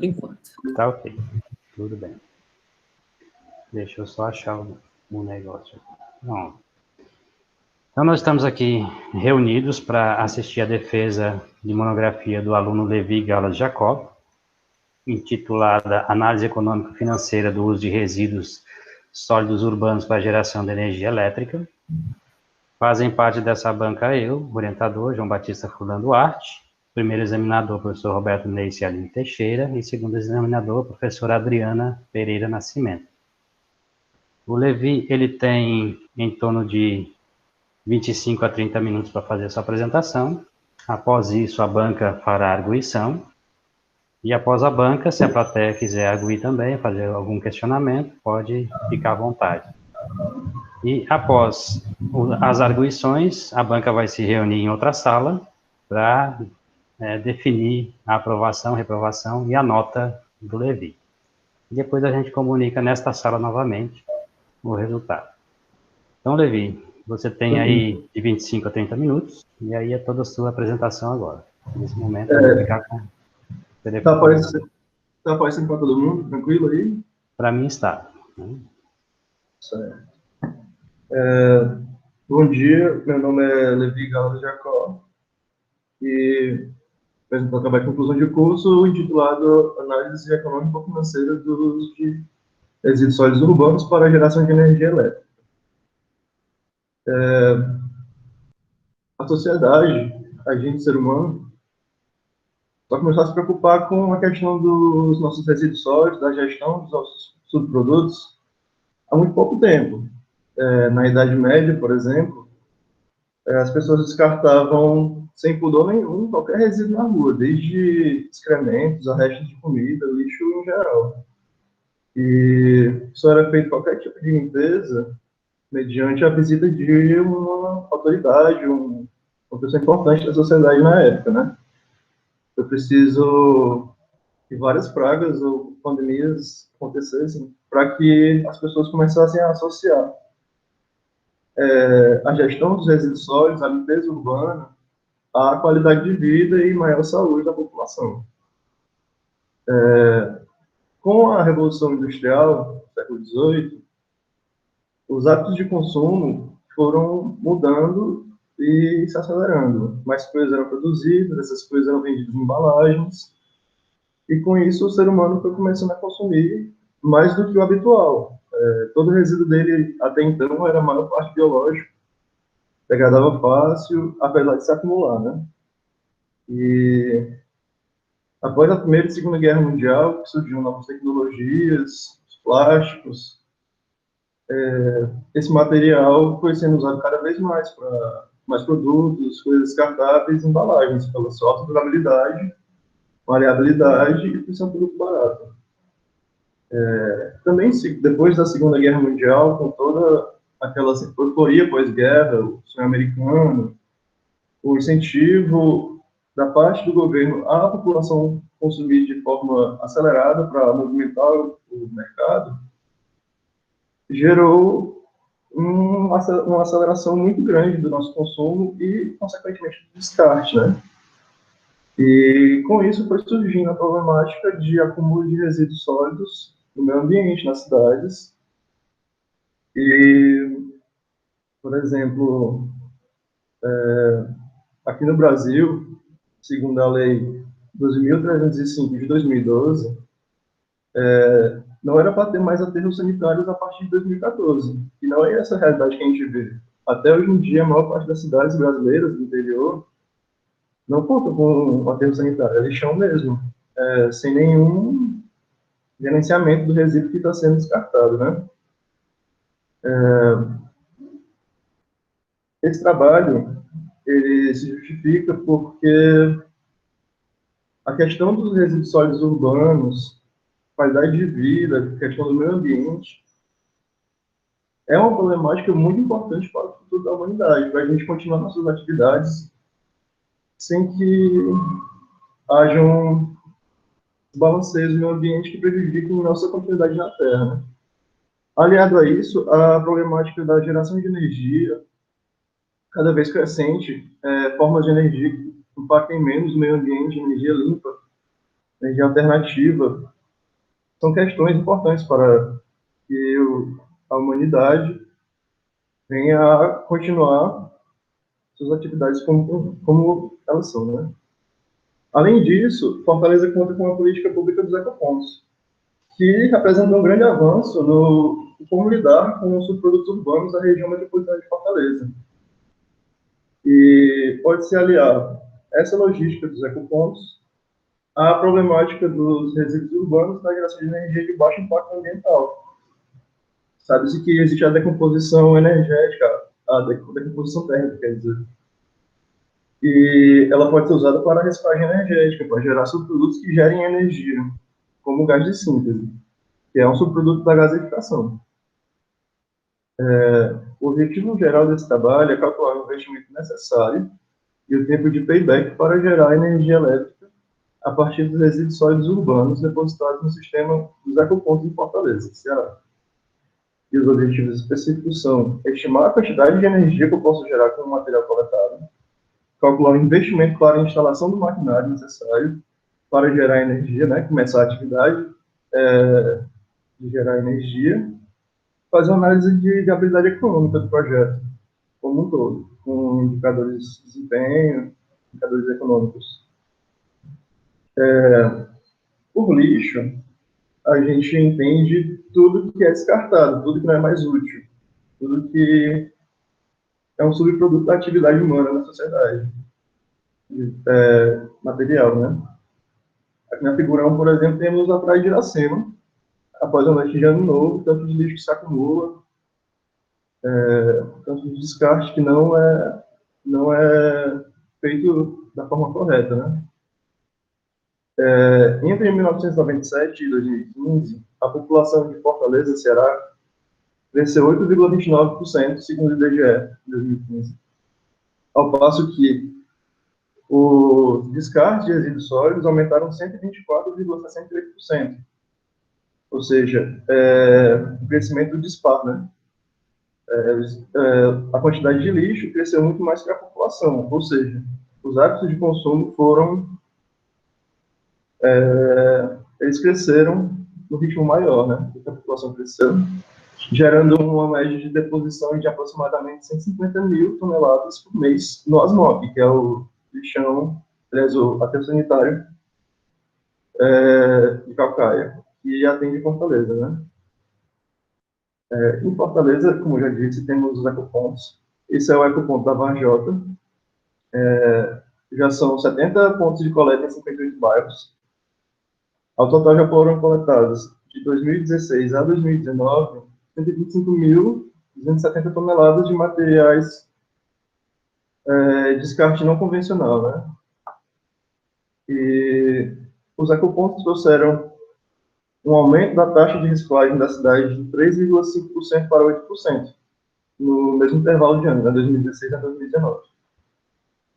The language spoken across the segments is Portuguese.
por enquanto. Tá ok, tudo bem. Deixa eu só achar o negócio. Bom, então nós estamos aqui reunidos para assistir a defesa de monografia do aluno Levi Gala Jacob, intitulada Análise Econômica Financeira do Uso de Resíduos Sólidos Urbanos para a Geração de Energia Elétrica. Fazem parte dessa banca eu, orientador João Batista Furlan Duarte, primeiro examinador, professor Roberto Neice Aline Teixeira, e segundo examinador, professora Adriana Pereira Nascimento. O Levi, ele tem em torno de 25 a 30 minutos para fazer a sua apresentação. Após isso, a banca fará a arguição. E após a banca, se a plateia quiser arguir também, fazer algum questionamento, pode ficar à vontade. E após as arguições, a banca vai se reunir em outra sala para definir a aprovação, reprovação e a nota do Levi. E depois a gente comunica nesta sala novamente o resultado. Então, Levi, você tem aí de 25 a 30 minutos, e aí é toda a sua apresentação agora. Nesse momento, eu vou ficar com o telefone. Tá aparecendo para todo mundo? Tranquilo aí? Para mim está. Certo. Bom dia, meu nome é Levi Gala Jacob e apresento o trabalho de conclusão de curso intitulado Análise Econômico-Financeira do Uso de Resíduos Sólidos Urbanos para a Geração de Energia Elétrica. A sociedade, a gente, ser humano, só começou a se preocupar com a questão dos nossos resíduos sólidos, da gestão dos nossos subprodutos, há muito pouco tempo. Na Idade Média, por exemplo, as pessoas descartavam sem pudor nenhum qualquer resíduo na rua, desde excrementos a restos de comida, lixo em geral. E só era feito qualquer tipo de limpeza mediante a visita de uma autoridade, uma pessoa importante da sociedade na época, né? Foi preciso que várias pragas ou pandemias acontecessem para que as pessoas começassem a associar a gestão dos resíduos sólidos, a limpeza urbana, a qualidade de vida e maior saúde da população. Com a Revolução Industrial, século XVIII, os hábitos de consumo foram mudando e se acelerando. Mais coisas eram produzidas, essas coisas eram vendidas em embalagens, e com isso o ser humano foi começando a consumir mais do que o habitual. Todo o resíduo dele, até então, era a maior parte biológico, degradava fácil, apesar de se acumular, né? E após a Primeira e Segunda Guerra Mundial, surgiram novas tecnologias, os plásticos, esse material foi sendo usado cada vez mais para mais produtos, coisas descartáveis, embalagens, pela sua alta durabilidade, maleabilidade e por ser um produto barato. Também, depois da Segunda Guerra Mundial, com toda aquela euforia pós-guerra, o sonho americano, o incentivo da parte do governo à população consumir de forma acelerada para movimentar o mercado, gerou uma aceleração muito grande do nosso consumo e, consequentemente, do descarte, né? E, com isso, foi surgindo a problemática de acúmulo de resíduos sólidos no meio ambiente, nas cidades. E, por exemplo, aqui no Brasil, segundo a Lei 12.305 de 2012, não era para ter mais aterros sanitários a partir de 2014. E não é essa a realidade que a gente vê. Até hoje em dia, a maior parte das cidades brasileiras do interior não conta com um aterro sanitário, é lixão mesmo, sem nenhum gerenciamento do resíduo que está sendo descartado, né? Esse trabalho, ele se justifica porque a questão dos resíduos sólidos urbanos, qualidade de vida, questão do meio ambiente, é uma problemática muito importante para o futuro da humanidade, para a gente continuar nossas atividades sem que hajam balanceios no meio ambiente que prejudiquem nossa continuidade na Terra, né? Aliado a isso, a problemática da geração de energia, cada vez crescente, formas de energia que impactem menos o meio ambiente, energia limpa, energia alternativa, são questões importantes para que a humanidade venha a continuar suas atividades como elas são, né? Além disso, Fortaleza conta com uma política pública dos ecopontos, que representa um grande avanço no como lidar com os subprodutos urbanos da região metropolitana de Fortaleza. E pode-se aliar essa logística dos ecopontos à problemática dos resíduos urbanos na geração de energia de baixo impacto ambiental. Sabe-se que existe a decomposição energética, a decomposição térmica, quer dizer, e ela pode ser usada para a reciclagem energética, para gerar subprodutos que gerem energia, como o gás de síntese, que é um subproduto da gasificação. O objetivo geral desse trabalho é calcular o investimento necessário e o tempo de payback para gerar energia elétrica a partir dos resíduos sólidos urbanos depositados no sistema dos ecopontos de Fortaleza, Ceará. E os objetivos específicos são estimar a quantidade de energia que eu posso gerar com o material coletado, calcular o investimento para a instalação do maquinário necessário para gerar energia, né, começar a atividade de gerar energia, fazer uma análise de viabilidade econômica do projeto como um todo, com indicadores de desempenho, indicadores econômicos. Por lixo, a gente entende tudo que é descartado, tudo que não é mais útil, tudo que é um subproduto da atividade humana na sociedade, material, né? Aqui na figura 1, por exemplo, temos a praia de Iracema, após a noite de ano novo, tanto de lixo que se acumula, tanto de descarte que não é feito da forma correta, né? Entre 1997 e 2015, a população de Fortaleza, Ceará, cresceu 8,29%, segundo o IBGE, em 2015. Ao passo que os descartes de resíduos sólidos aumentaram 124,68%. Ou seja, o crescimento do disparo, né? A quantidade de lixo cresceu muito mais que a população, ou seja, os hábitos de consumo eles cresceram no ritmo maior, né? Porque a população cresceu, gerando uma média de deposição de aproximadamente 150 mil toneladas por mês no ASMOP, que é o lixão, o aterro sanitário de Calcaia, que atende Fortaleza, né? Em Fortaleza, como eu já disse, temos os ecopontos. Esse é o ecoponto da Varjota. Já são 70 pontos de coleta em 58 bairros. Ao total, já foram coletadas, de 2016 a 2019, 125.270 toneladas de materiais de descarte não convencional, né? E os ecopontos trouxeram um aumento da taxa de reciclagem da cidade de 3,5% para 8%, no mesmo intervalo de ano, de 2016 a 2019.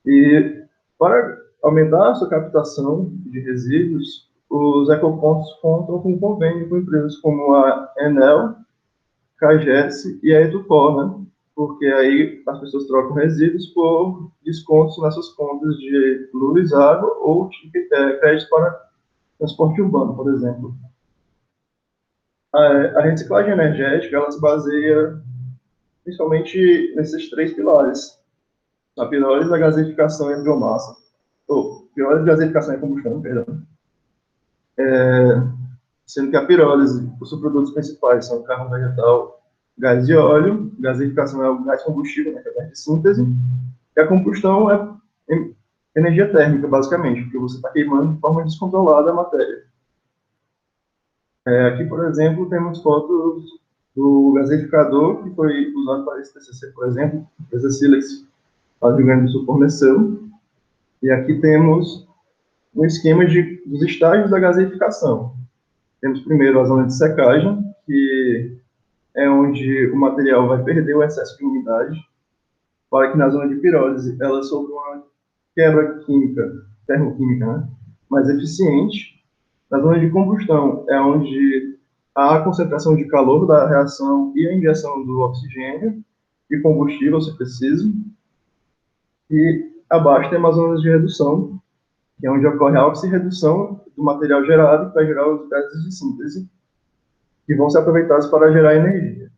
E para aumentar a sua captação de resíduos, os ecopontos contam com convênio com empresas como a Enel, Cages e a Edupol, né? Porque aí as pessoas trocam resíduos por descontos nas suas contas de luz, água ou crédito para transporte urbano, por exemplo. A reciclagem energética, ela se baseia principalmente nesses três pilares. A pirólise, a gasificação e a biomassa. Pirólise, gasificação e combustão, perdão. Sendo que a pirólise, os subprodutos principais são carvão vegetal, gás de óleo, gasificação é o gás combustível, né, que é o gás de síntese, e a combustão é energia térmica, basicamente, porque você está queimando de forma descontrolada a matéria. Aqui, por exemplo, temos fotos do gasificador que foi usado para esse TCC, por exemplo, a empresa Silex, lá do Rio Grande do Sul, forneceu. E aqui temos um esquema dos estágios da gasificação. Temos primeiro a zona de secagem, que é onde o material vai perder o excesso de umidade, para que na zona de pirólise ela sofra uma quebra química, termoquímica, né, mais eficiente. Na zona de combustão é onde há a concentração de calor da reação e a injeção do oxigênio e combustível, se preciso. E abaixo tem as zonas de redução, que é onde ocorre a oxirredução do material gerado para gerar os gases de síntese, que vão ser aproveitados para gerar energia.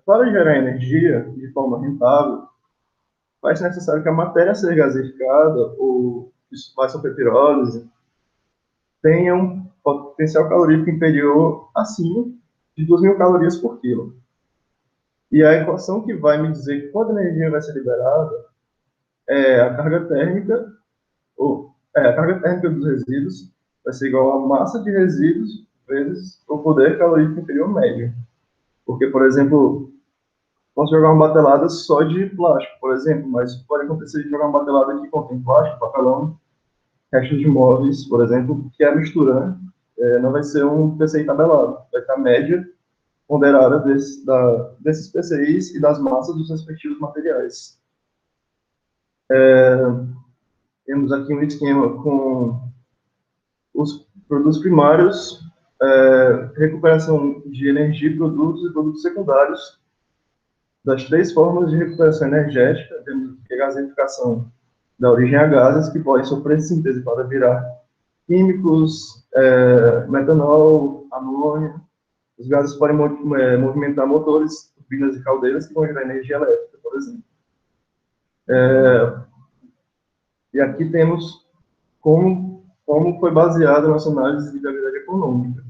Para gerar energia de forma rentável, faz necessário que a matéria seja gasificada, ou isso vai sofrer pirólise, tenha um potencial calorífico inferior acima de 2.000 calorias por quilo. E a equação que vai me dizer quanta energia vai ser liberada é a carga térmica, a carga térmica dos resíduos vai ser igual a massa de resíduos vezes o poder calorífico inferior médio. Porque, por exemplo, posso jogar uma batelada só de plástico, por exemplo, mas pode acontecer de jogar uma batelada que contém plástico, papelão, restos de móveis, por exemplo, que é a mistura, né? Não vai ser um PCI tabelado, vai estar a média ponderada desses PCIs e das massas dos respectivos materiais. Temos aqui um esquema com os produtos primários, recuperação de energia e produtos secundários, das 3 formas de recuperação energética. Temos a gasificação da origem a gases, que podem sofrer síntese para virar químicos, metanol, amônia. Os gases podem movimentar motores, turbinas e caldeiras, que vão gerar energia elétrica, por exemplo. E aqui temos como foi baseada a nossa análise de viabilidade econômica.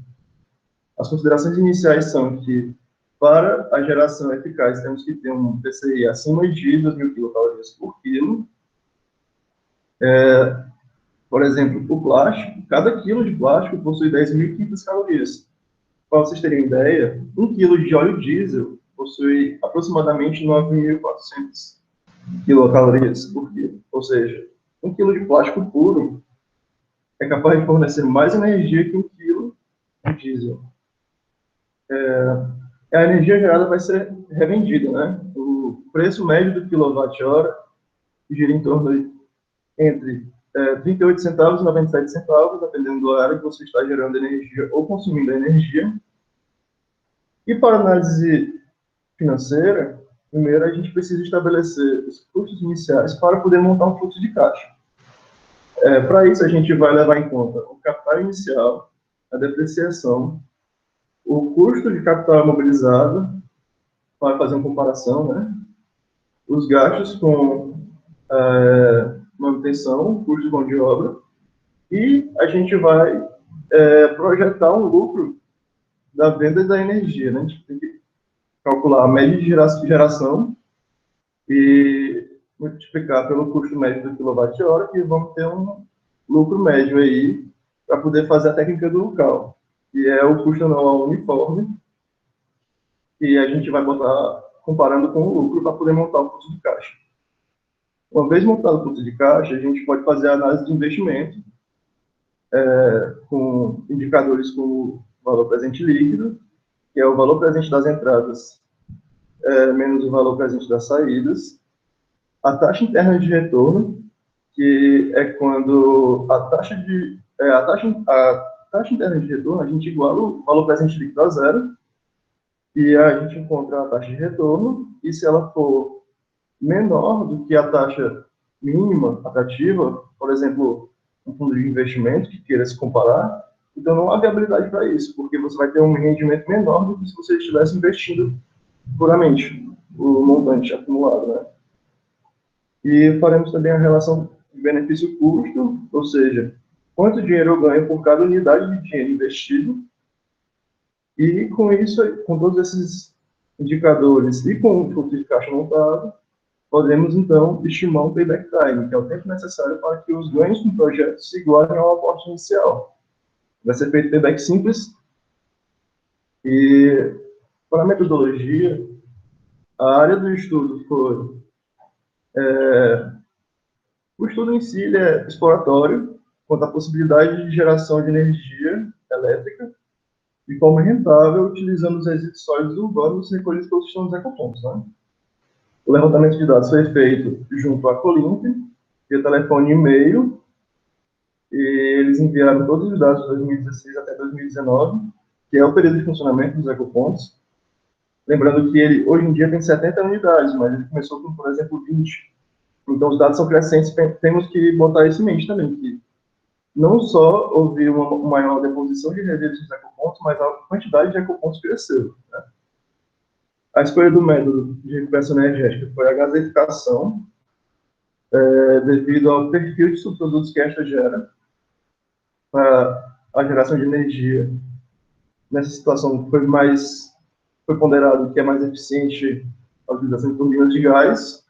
As considerações iniciais são que, para a geração eficaz, temos que ter um PCI acima de 2.000 quilocalorias por quilo. Por exemplo, o plástico, cada quilo de plástico possui 10.500 calorias. Para vocês terem uma ideia, 1 quilo de óleo diesel possui aproximadamente 9.400 quilocalorias por quilo. Ou seja, 1 quilo de plástico puro é capaz de fornecer mais energia que 1 quilo de diesel. A energia gerada vai ser revendida, né? O preço médio do quilowatt-hora gira em torno de entre 38 centavos e 97 centavos, dependendo do horário que você está gerando energia ou consumindo energia. E para análise financeira, primeiro a gente precisa estabelecer os custos iniciais para poder montar um fluxo de caixa. Para isso, a gente vai levar em conta o capital inicial, a depreciação, o custo de capital mobilizado, para fazer uma comparação, né? Os gastos com manutenção, custo de mão de obra, e a gente vai projetar um lucro da venda da energia, né? A gente tem que calcular a média de geração e multiplicar pelo custo médio do quilowatt-hora e vamos ter um lucro médio aí para poder fazer a técnica do local, que é o custo anual uniforme, e a gente vai botar comparando com o lucro para poder montar o fluxo de caixa. Uma vez montado o fluxo de caixa, a gente pode fazer a análise de investimento com indicadores como valor presente líquido, que é o valor presente das entradas menos o valor presente das saídas, a taxa interna de retorno, que é quando a taxa interna de retorno, a gente iguala o valor presente líquido a zero, e a gente encontra a taxa de retorno, e se ela for menor do que a taxa mínima atrativa, por exemplo, um fundo de investimento que queira se comparar, então não há viabilidade para isso, porque você vai ter um rendimento menor do que se você estivesse investindo puramente o montante acumulado, né? E faremos também a relação de benefício-custo, ou seja, quanto dinheiro eu ganho por cada unidade de dinheiro investido. E com isso, com todos esses indicadores e com o fluxo de caixa montado, podemos então estimar um payback time, que é o tempo necessário para que os ganhos do projeto se igualem ao aporte inicial. Vai ser feito payback simples. E para a metodologia, a área do estudo foi o estudo em si é exploratório quanto à possibilidade de geração de energia elétrica de forma rentável, utilizando os resíduos sólidos urbanos recolhidos pelos sistemas ecopontos, né? O levantamento de dados foi feito junto à Colimp, via telefone e e-mail, e eles enviaram todos os dados de 2016 até 2019, que é o período de funcionamento dos ecopontos. Lembrando que ele, hoje em dia, tem 70 unidades, mas ele começou com, por exemplo, 20. Então, os dados são crescentes, temos que botar isso em mente também, que não só houve uma maior deposição de resíduos nos ecopontos, mas a quantidade de ecopontos cresceu, né? A escolha do método de recuperação energética foi a gaseificação, devido ao perfil de subprodutos que esta gera, para a geração de energia. Nessa situação, foi ponderado que é mais eficiente a utilização de turbinas de gás,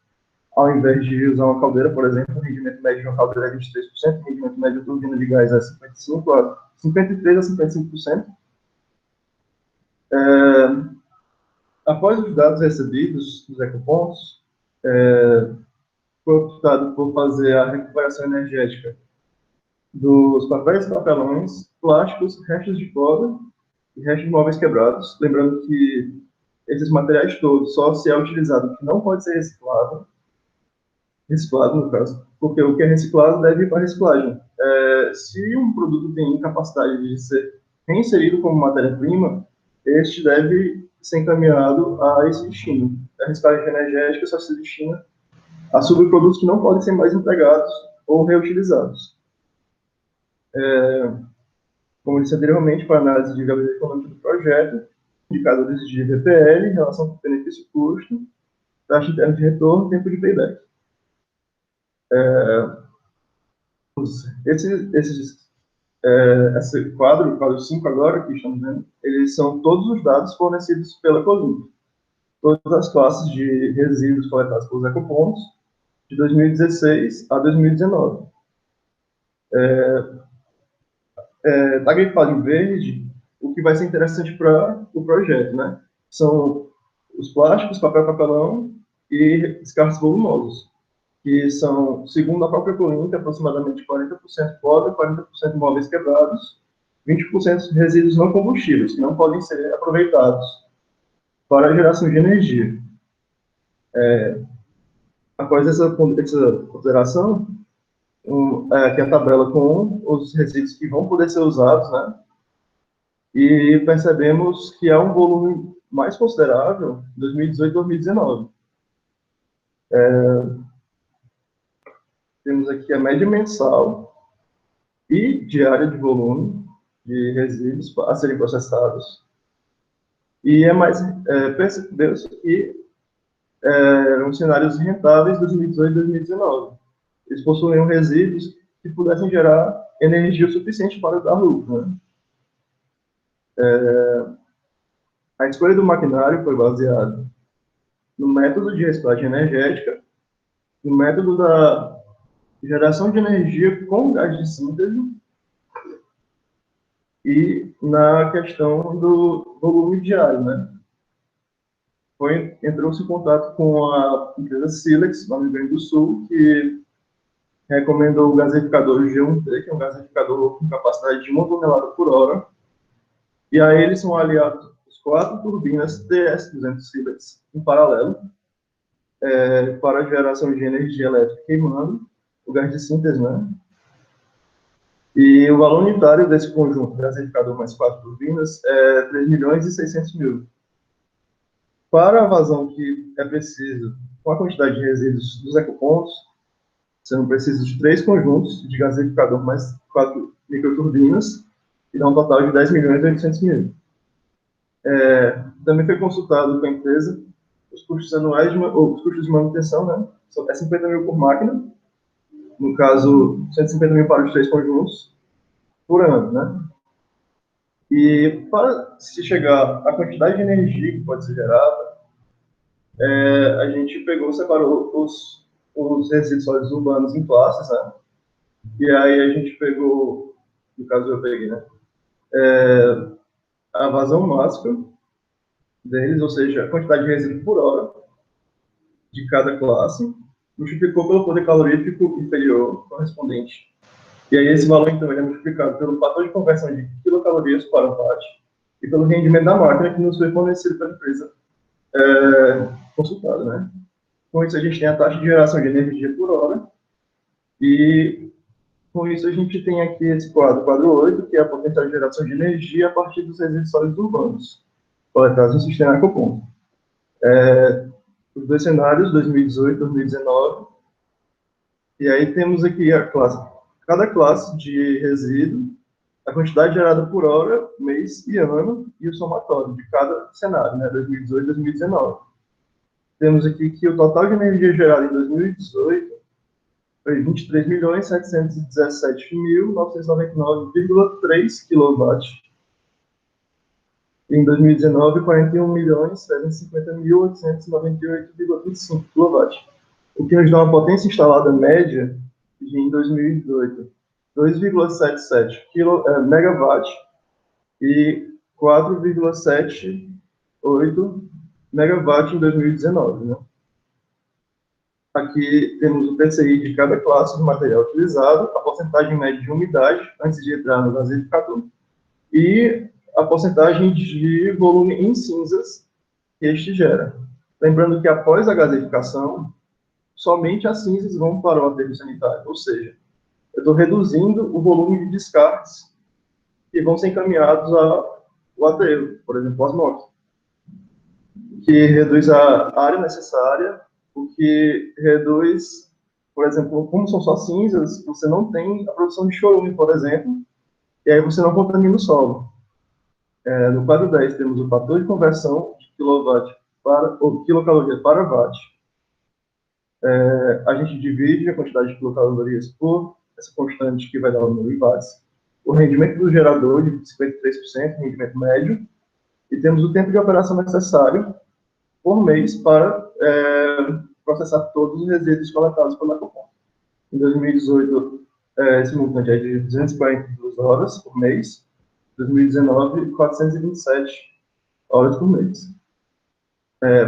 ao invés de usar uma caldeira, por exemplo. O rendimento médio de uma caldeira é 23%, o rendimento médio de turbina de gás é 53% a 55%. Após os dados recebidos dos ecopontos, foi optado por fazer a recuperação energética dos papéis, papelões, plásticos, restos de cobre e restos de móveis quebrados. Lembrando que esses materiais todos só se é utilizado o que não pode ser reciclado no caso, porque o que é reciclado deve ir para a reciclagem. Se um produto tem capacidade de ser reinserido como matéria-prima, este deve ser encaminhado a esse destino. A reciclagem energética só se destina a subprodutos que não podem ser mais empregados ou reutilizados. Como eu disse anteriormente, para análise de viabilidade econômica do projeto, indicadores de VPL, relação benefício-custo, taxa interna de retorno, tempo de payback. Esse quadro 5 agora, que estamos vendo, eles são todos os dados fornecidos pela Column. Todas as classes de resíduos coletados pelos ecopontos, de 2016 a 2019. Está grifado em verde o que vai ser interessante para o projeto, né? São os plásticos, papel, papelão e descartes volumosos, que são, segundo a própria Colink, aproximadamente 40% cobre, 40% móveis quebrados, 20% resíduos não combustíveis, que não podem ser aproveitados para a geração de energia. Após essa consideração, aqui a tabela com os resíduos que vão poder ser usados, né? E percebemos que há um volume mais considerável em 2018 e 2019. Temos aqui a média mensal e diária de volume de resíduos a serem processados. E percebeu-se que eram cenários rentáveis 2018 e 2019. Eles possuíam resíduos que pudessem gerar energia suficiente para dar lucro, né? A escolha do maquinário foi baseada no método de reciclagem energética, no método da geração de energia com gás de síntese e na questão do volume diário, né? Entrou-se em contato com a empresa Silex, lá no Rio Grande do Sul, que recomendou o gaseificador G1T, que é um gaseificador com capacidade de 1 tonelada por hora, e a eles são aliados as 4 turbinas TS200 Silex em paralelo, para a geração de energia elétrica queimando, o gás de síntese, né? E o valor unitário desse conjunto, gaseificador mais 4 turbinas, é 3 milhões e 600 mil. Para a vazão que é preciso, com a quantidade de resíduos dos ecopontos, sendo precisos de 3 conjuntos de gaseificador mais 4 microturbinas, que dá um total de 10 milhões e 800 mil. Também foi consultado com a empresa os custos anuais, os custos de manutenção, né? É 50 mil por máquina, no caso, 150 mil para os 3 conjuntos, por ano, né? E para se chegar à quantidade de energia que pode ser gerada, a gente separou os resíduos sólidos urbanos em classes, né? E aí a gente pegou, no caso eu peguei, né? A vazão máxima deles, ou seja, a quantidade de resíduo por hora de cada classe, multiplicou pelo poder calorífico inferior correspondente. E aí esse valor, então, ele é multiplicado pelo fator de conversão de quilocalorias para watt e pelo rendimento da máquina que nos foi fornecido pela empresa consultada, né? Com isso, a gente tem a taxa de geração de energia por hora e com isso a gente tem aqui esse quadro 8, que é a potencial de geração de energia a partir dos resíduos sólidos urbanos, coletados no sistema Ecopom. Os dois cenários, 2018 e 2019, E aí temos aqui cada classe de resíduo, a quantidade gerada por hora, mês e ano, e o somatório de cada cenário, né, 2018 e 2019. Temos aqui que o total de energia gerada em 2018 foi 23.717.999,3 kW. Em 2019, 41.350.898,25 kW, o que nos dá uma potência instalada média de, em 2018, 2,77 megawatts e 4,78 megawatts em 2019. Né? Aqui temos o PCI de cada classe do material utilizado, a porcentagem média de umidade antes de entrar no gasificador e a porcentagem de volume em cinzas que este gera. Lembrando que após a gasificação, somente as cinzas vão para o aterro sanitário, ou seja, eu estou reduzindo o volume de descartes que vão ser encaminhados ao aterro, por exemplo, o ASMOC, que reduz a área necessária, o que reduz, por exemplo, como são só cinzas, você não tem a produção de chorume, por exemplo, e aí você não contamina o solo. No quadro 10 temos o fator de conversão de quilowatt para, ou quilocaloria para watt. A gente divide a quantidade de quilocalorias por essa constante que vai dar o número de watts. O rendimento do gerador de 53%, rendimento médio, e temos o tempo de operação necessário por mês para processar todos os resíduos coletados pela Copom. Em 2018, esse montante é de 242 horas por mês. 2019, 427 horas por mês.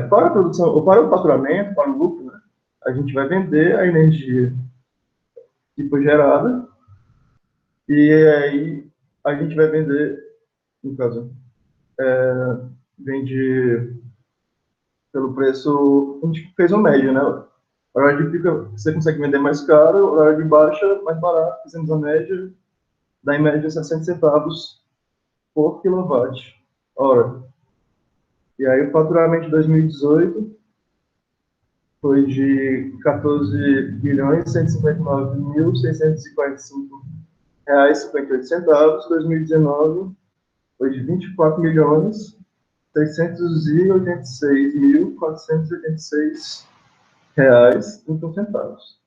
Para a produção, ou para o faturamento, para o lucro, né, a gente vai vender a energia que foi gerada e aí a gente vai vender, no caso, vende pelo preço, a gente fez uma média, né? Horário de pico você consegue vender mais caro, horário de baixa mais barato, fizemos a média, dá em média 60 centavos por quilowatt hora. E aí o faturamento de 2018 foi de 14.159.645,58 reais. 2019 foi de 24.686.486 reais e centavos.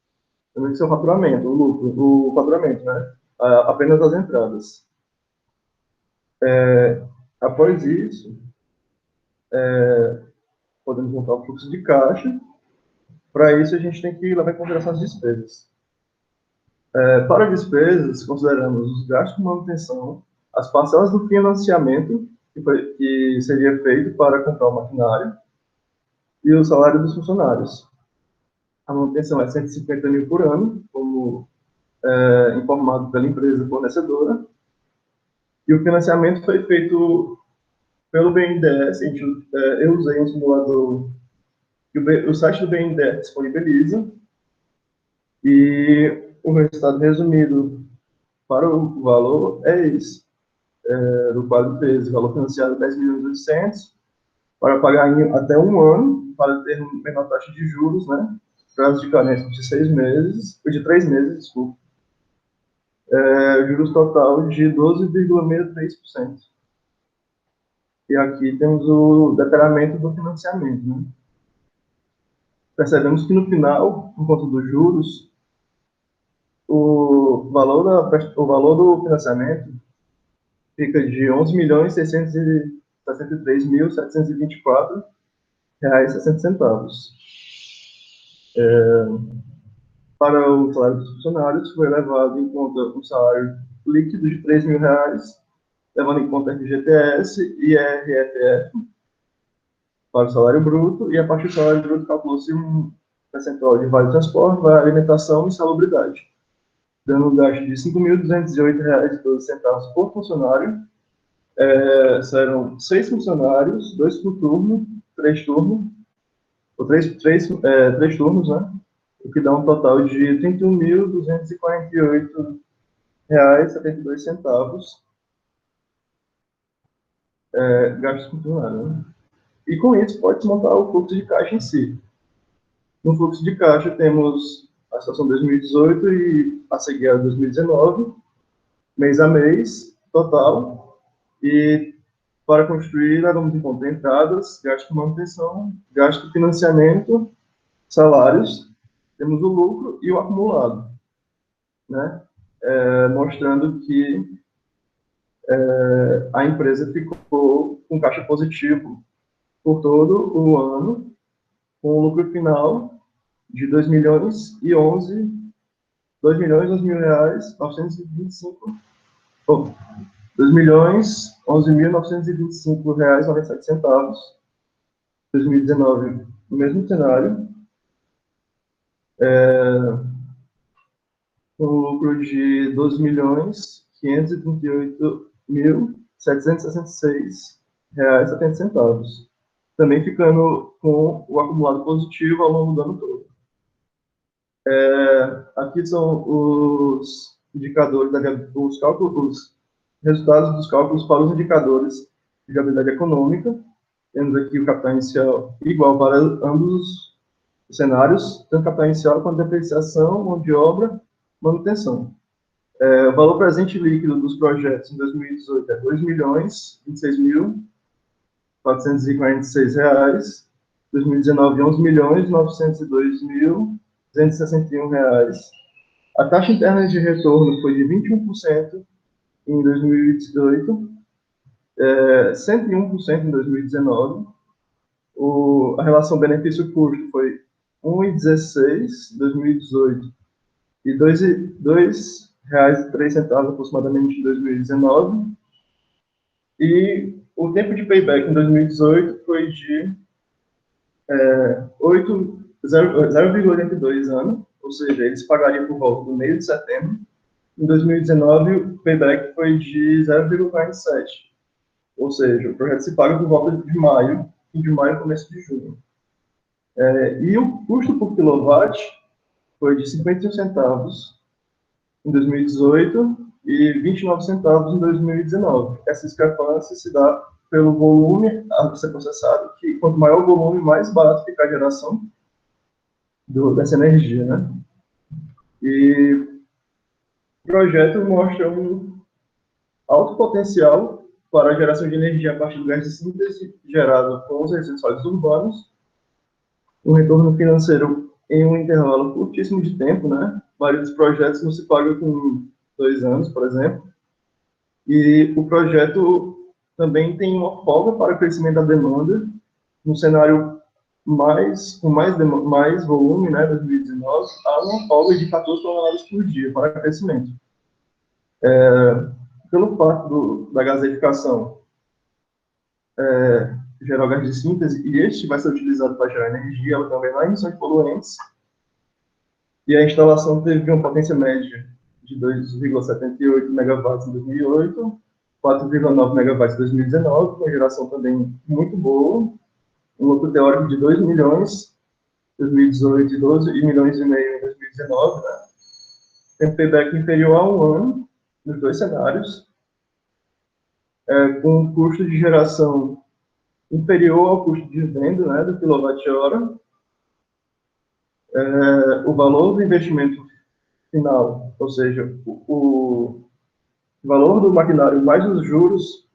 Também esse é o faturamento, o lucro, o faturamento, né? Apenas as entradas. Após isso, podemos montar o fluxo de caixa. Para isso, a gente tem que levar em consideração as despesas. Para despesas, consideramos os gastos de manutenção, as parcelas do financiamento, que seria feito para comprar o maquinário, e o salário dos funcionários. A manutenção é 150 mil por ano, como informado pela empresa fornecedora, e o financiamento foi feito pelo BNDES. Eu usei um simulador que o site do BNDES disponibiliza, e o resultado resumido para o valor é esse. Do quadro 13, valor financiado 10.800.000, para pagar em até um ano, para ter menor taxa de juros, né? Prazo de carência de 6 meses, de 3 meses, desculpa. Juros total de 12,63%. E aqui temos o detalhamento do financiamento, né? Percebemos que no final, por conta dos juros, o valor do financiamento fica de R$ 11.663.724,60. Para o salário dos funcionários, foi levado em conta um salário líquido de R$ 3.000, levando em conta FGTS e IRFF para o salário bruto, e a partir do salário bruto calculou-se um percentual de vale transporte, vale alimentação e salubridade, dando um gasto de R$ 5.208,12 por funcionário. Serão 6 funcionários, 2 por turno, 3 turnos, ou 3 turnos, né? O que dá um total de R$ 31.248,72 gastos com funcionário, né? E com isso pode montar o fluxo de caixa em si. No fluxo de caixa temos a situação de 2018 e a seguir a 2019, mês a mês, total, e para construir, levamos em conta entradas, gasto de manutenção, gasto de financiamento, salários, temos o lucro e o acumulado, né? Mostrando que a empresa ficou com caixa positivo por todo o ano, com o lucro final de 2 milhões e 11, 2 milhões, 11 mil reais, 925, 2 milhões, 11.925 reais, 97 centavos. 2019, no mesmo cenário, com lucro de 12 milhões, 538.766 reais, 70 centavos. Também ficando com o acumulado positivo ao longo do ano todo. Aqui são os indicadores, os cálculos, os resultados dos cálculos para os indicadores de viabilidade econômica. Temos aqui o capital inicial igual para ambos os cenários, tanto capital inicial quanto depreciação, mão de obra, manutenção. O valor presente líquido dos projetos em 2018 é R$ 2.026.446 reais, 2019 R$ 11.902.261 reais. A taxa interna de retorno foi de 21% em 2018, 101% em 2019. A relação benefício-custo foi 1,16 em 2018 e R$ 2,03 aproximadamente em 2019. E o tempo de payback em 2018 foi de 0,82 anos, ou seja, eles pagariam por volta do mês de setembro. Em 2019, o payback foi de 0,47, ou seja, o projeto se paga por volta de maio, fim de maio, começo de junho. E o custo por quilowatt foi de 51 centavos em 2018 e 29 centavos em 2019. Essa discrepância se dá pelo volume a ser processado, que quanto maior o volume, mais barato fica a geração dessa energia, né? E o projeto mostra um alto potencial para a geração de energia a partir do gás de síntese gerado com os resíduos sólidos urbanos, um retorno financeiro em um intervalo curtíssimo de tempo, né? A maioria dos projetos não se paga com 2 anos, por exemplo. E o projeto também tem uma folga para o crescimento da demanda, no cenário com mais volume, né, 2019, há uma folga de 14 toneladas por dia para crescimento. Pelo fato da gaseificação gerar gás de síntese, e este vai ser utilizado para gerar energia, ela também não é emissão de poluentes, e a instalação teve uma potência média de 2,78 megawatts em 2008, 4,9 megawatts em 2019, com geração também muito boa, um lucro teórico de 2 milhões em 2018 e 12 milhões e meio em 2019, né? Tem payback inferior a 1 ano, nos dois cenários, com um custo de geração inferior ao custo de venda, né, do quilowatt-hora. O valor do investimento final, ou seja, o valor do maquinário mais os juros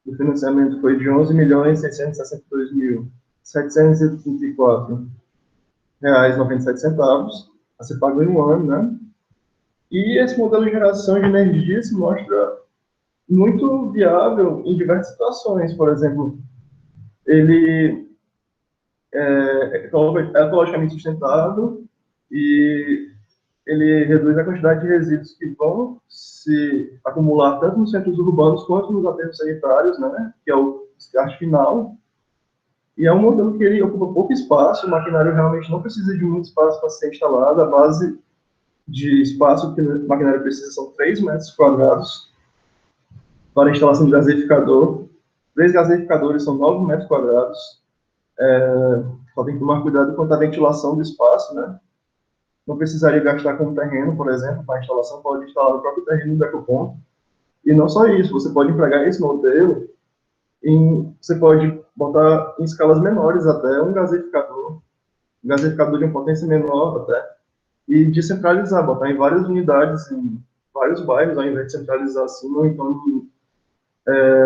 do financiamento foi de R$ 11.662.734 reais 97 centavos, a ser pago em um ano, né? E esse modelo de geração de energia se mostra muito viável em diversas situações. Por exemplo, ele é ecologicamente sustentável e ele reduz a quantidade de resíduos que vão se acumular tanto nos centros urbanos quanto nos aterros sanitários, né, que é o descarte final. E é um modelo que ele ocupa pouco espaço, o maquinário realmente não precisa de muito espaço para ser instalado, a base de espaço que o maquinário precisa são 3 metros quadrados para a instalação de gaseificador. 3 gaseificadores são 9 metros quadrados. Só tem que tomar cuidado quanto à ventilação do espaço, né? Não precisaria gastar com terreno, por exemplo, para a instalação, pode instalar no próprio terreno do ecoponto. E não só isso, você pode empregar esse modelo, você pode botar em escalas menores até um gaseificador de uma potência menor até, e descentralizar, botar em várias unidades, em vários bairros, ao invés de centralizar assim, ou então em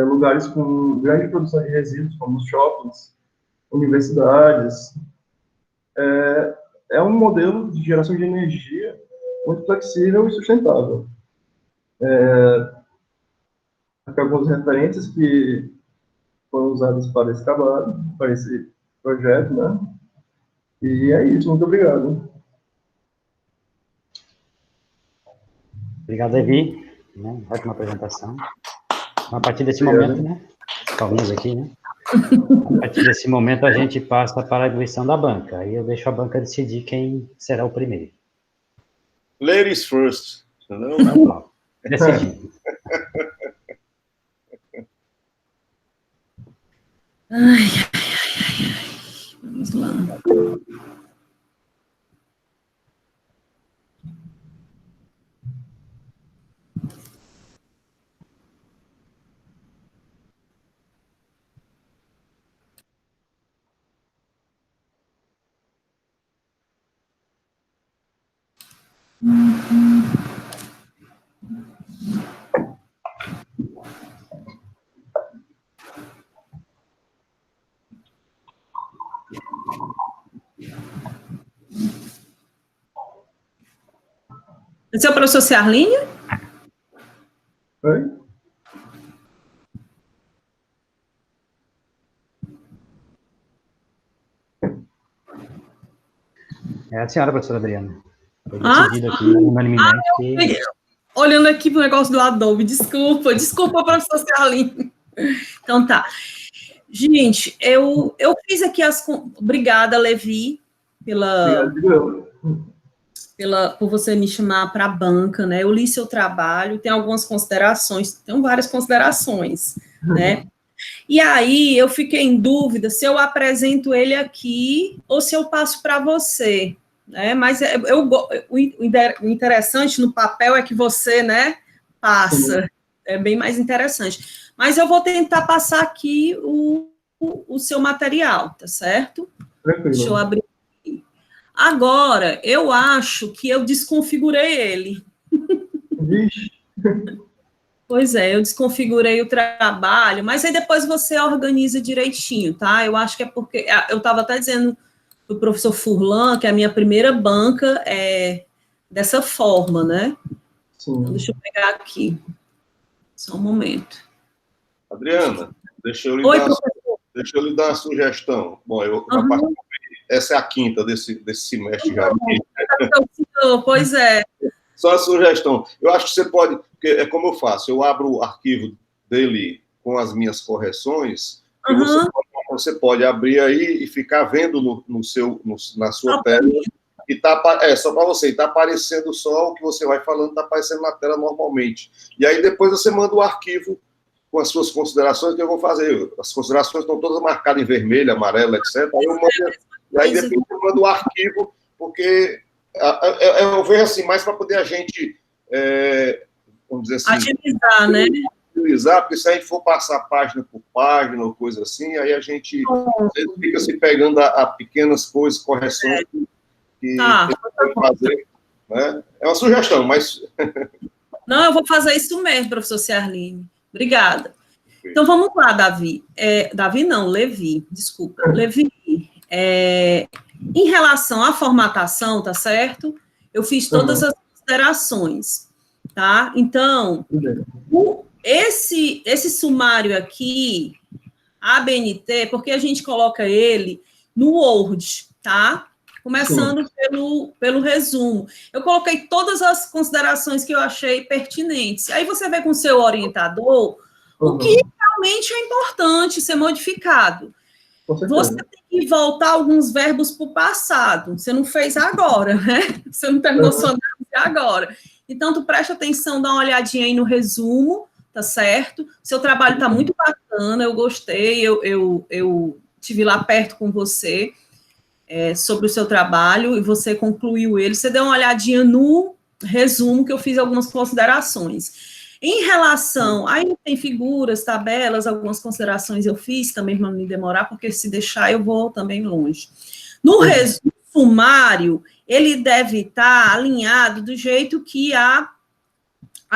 lugares com grande produção de resíduos, como os shoppings, universidades. É um modelo de geração de energia muito flexível e sustentável. Aqui algumas referências que foram usadas para esse trabalho, para esse projeto, né? E é isso, muito obrigado. Obrigado, Levi. Ótima apresentação. A partir desse momento, né? Alguns aqui, né? A partir desse momento, a gente passa para a eleição da banca. Aí eu deixo a banca decidir quem será o primeiro. Ladies first. Entendeu? Pronto. Decidido. Ai. Vamos lá. Esse é o professor Ciarline? Oi? É a senhora, professora Adriana. Foi decidido aqui, unanimemente. Olhando aqui pro negócio do Adobe, desculpa, professor Ciarline. Então tá. Gente, eu fiz aqui Obrigada, Levi, por você me chamar para a banca, né? Eu li seu trabalho, tem algumas considerações, tem várias considerações, né? E aí eu fiquei em dúvida se eu apresento ele aqui ou se eu passo para você, né? Mas o interessante no papel é que você, né, passa, é bem mais interessante. Mas eu vou tentar passar aqui o seu material, tá certo? Deixa eu abrir. Agora, eu acho que eu desconfigurei ele. Vixe. Pois é, eu desconfigurei o trabalho, mas aí depois você organiza direitinho, tá? Eu acho que é porque... Eu estava até dizendo para o professor Furlan que a minha primeira banca é dessa forma, né? Sim. Então, deixa eu pegar aqui. Só um momento. Adriana, deixa eu lhe dar uma sugestão. Bom, essa é a quinta desse semestre já. Pois é. Só a sugestão. Eu acho que você pode, porque é como eu faço, eu abro o arquivo dele com as minhas correções, e você pode abrir aí e ficar vendo na sua tela, e só para você, está aparecendo só o que você vai falando, está aparecendo na tela normalmente. E aí depois você manda o arquivo com as suas considerações, que eu vou fazer. As considerações estão todas marcadas em vermelho, amarelo, etc. Aí depois eu mando o arquivo, porque eu vejo assim, mais para poder a gente, vamos dizer assim... Agilizar, né? Agilizar, porque se a gente for passar página por página ou coisa assim, aí a gente fica se pegando a pequenas coisas, correções que tem que fazer. Né? É uma sugestão, mas... Não, eu vou fazer isso mesmo, professor Ciarline. Obrigada. Então, vamos lá, Davi. Davi não, Levi, desculpa. Levi, em relação à formatação, tá certo? Eu fiz todas as considerações, tá? Então, esse sumário aqui, ABNT, porque a gente coloca ele no Word, tá? Começando pelo resumo. Eu coloquei todas as considerações que eu achei pertinentes. Aí você vê com o seu orientador o que realmente é importante ser modificado. Você tem que voltar alguns verbos para o passado. Você não fez agora, né? Você não terminou sua análise agora. Então, tu presta atenção, dá uma olhadinha aí no resumo, tá certo? Seu trabalho está muito bacana, eu gostei, eu estive lá perto com você, sobre o seu trabalho, e você concluiu ele. Você deu uma olhadinha no resumo, que eu fiz algumas considerações. Em relação, aí tem figuras, tabelas, algumas considerações eu fiz, também para não me demorar, porque se deixar eu vou também longe. No resumo sumário, ele deve estar alinhado do jeito que a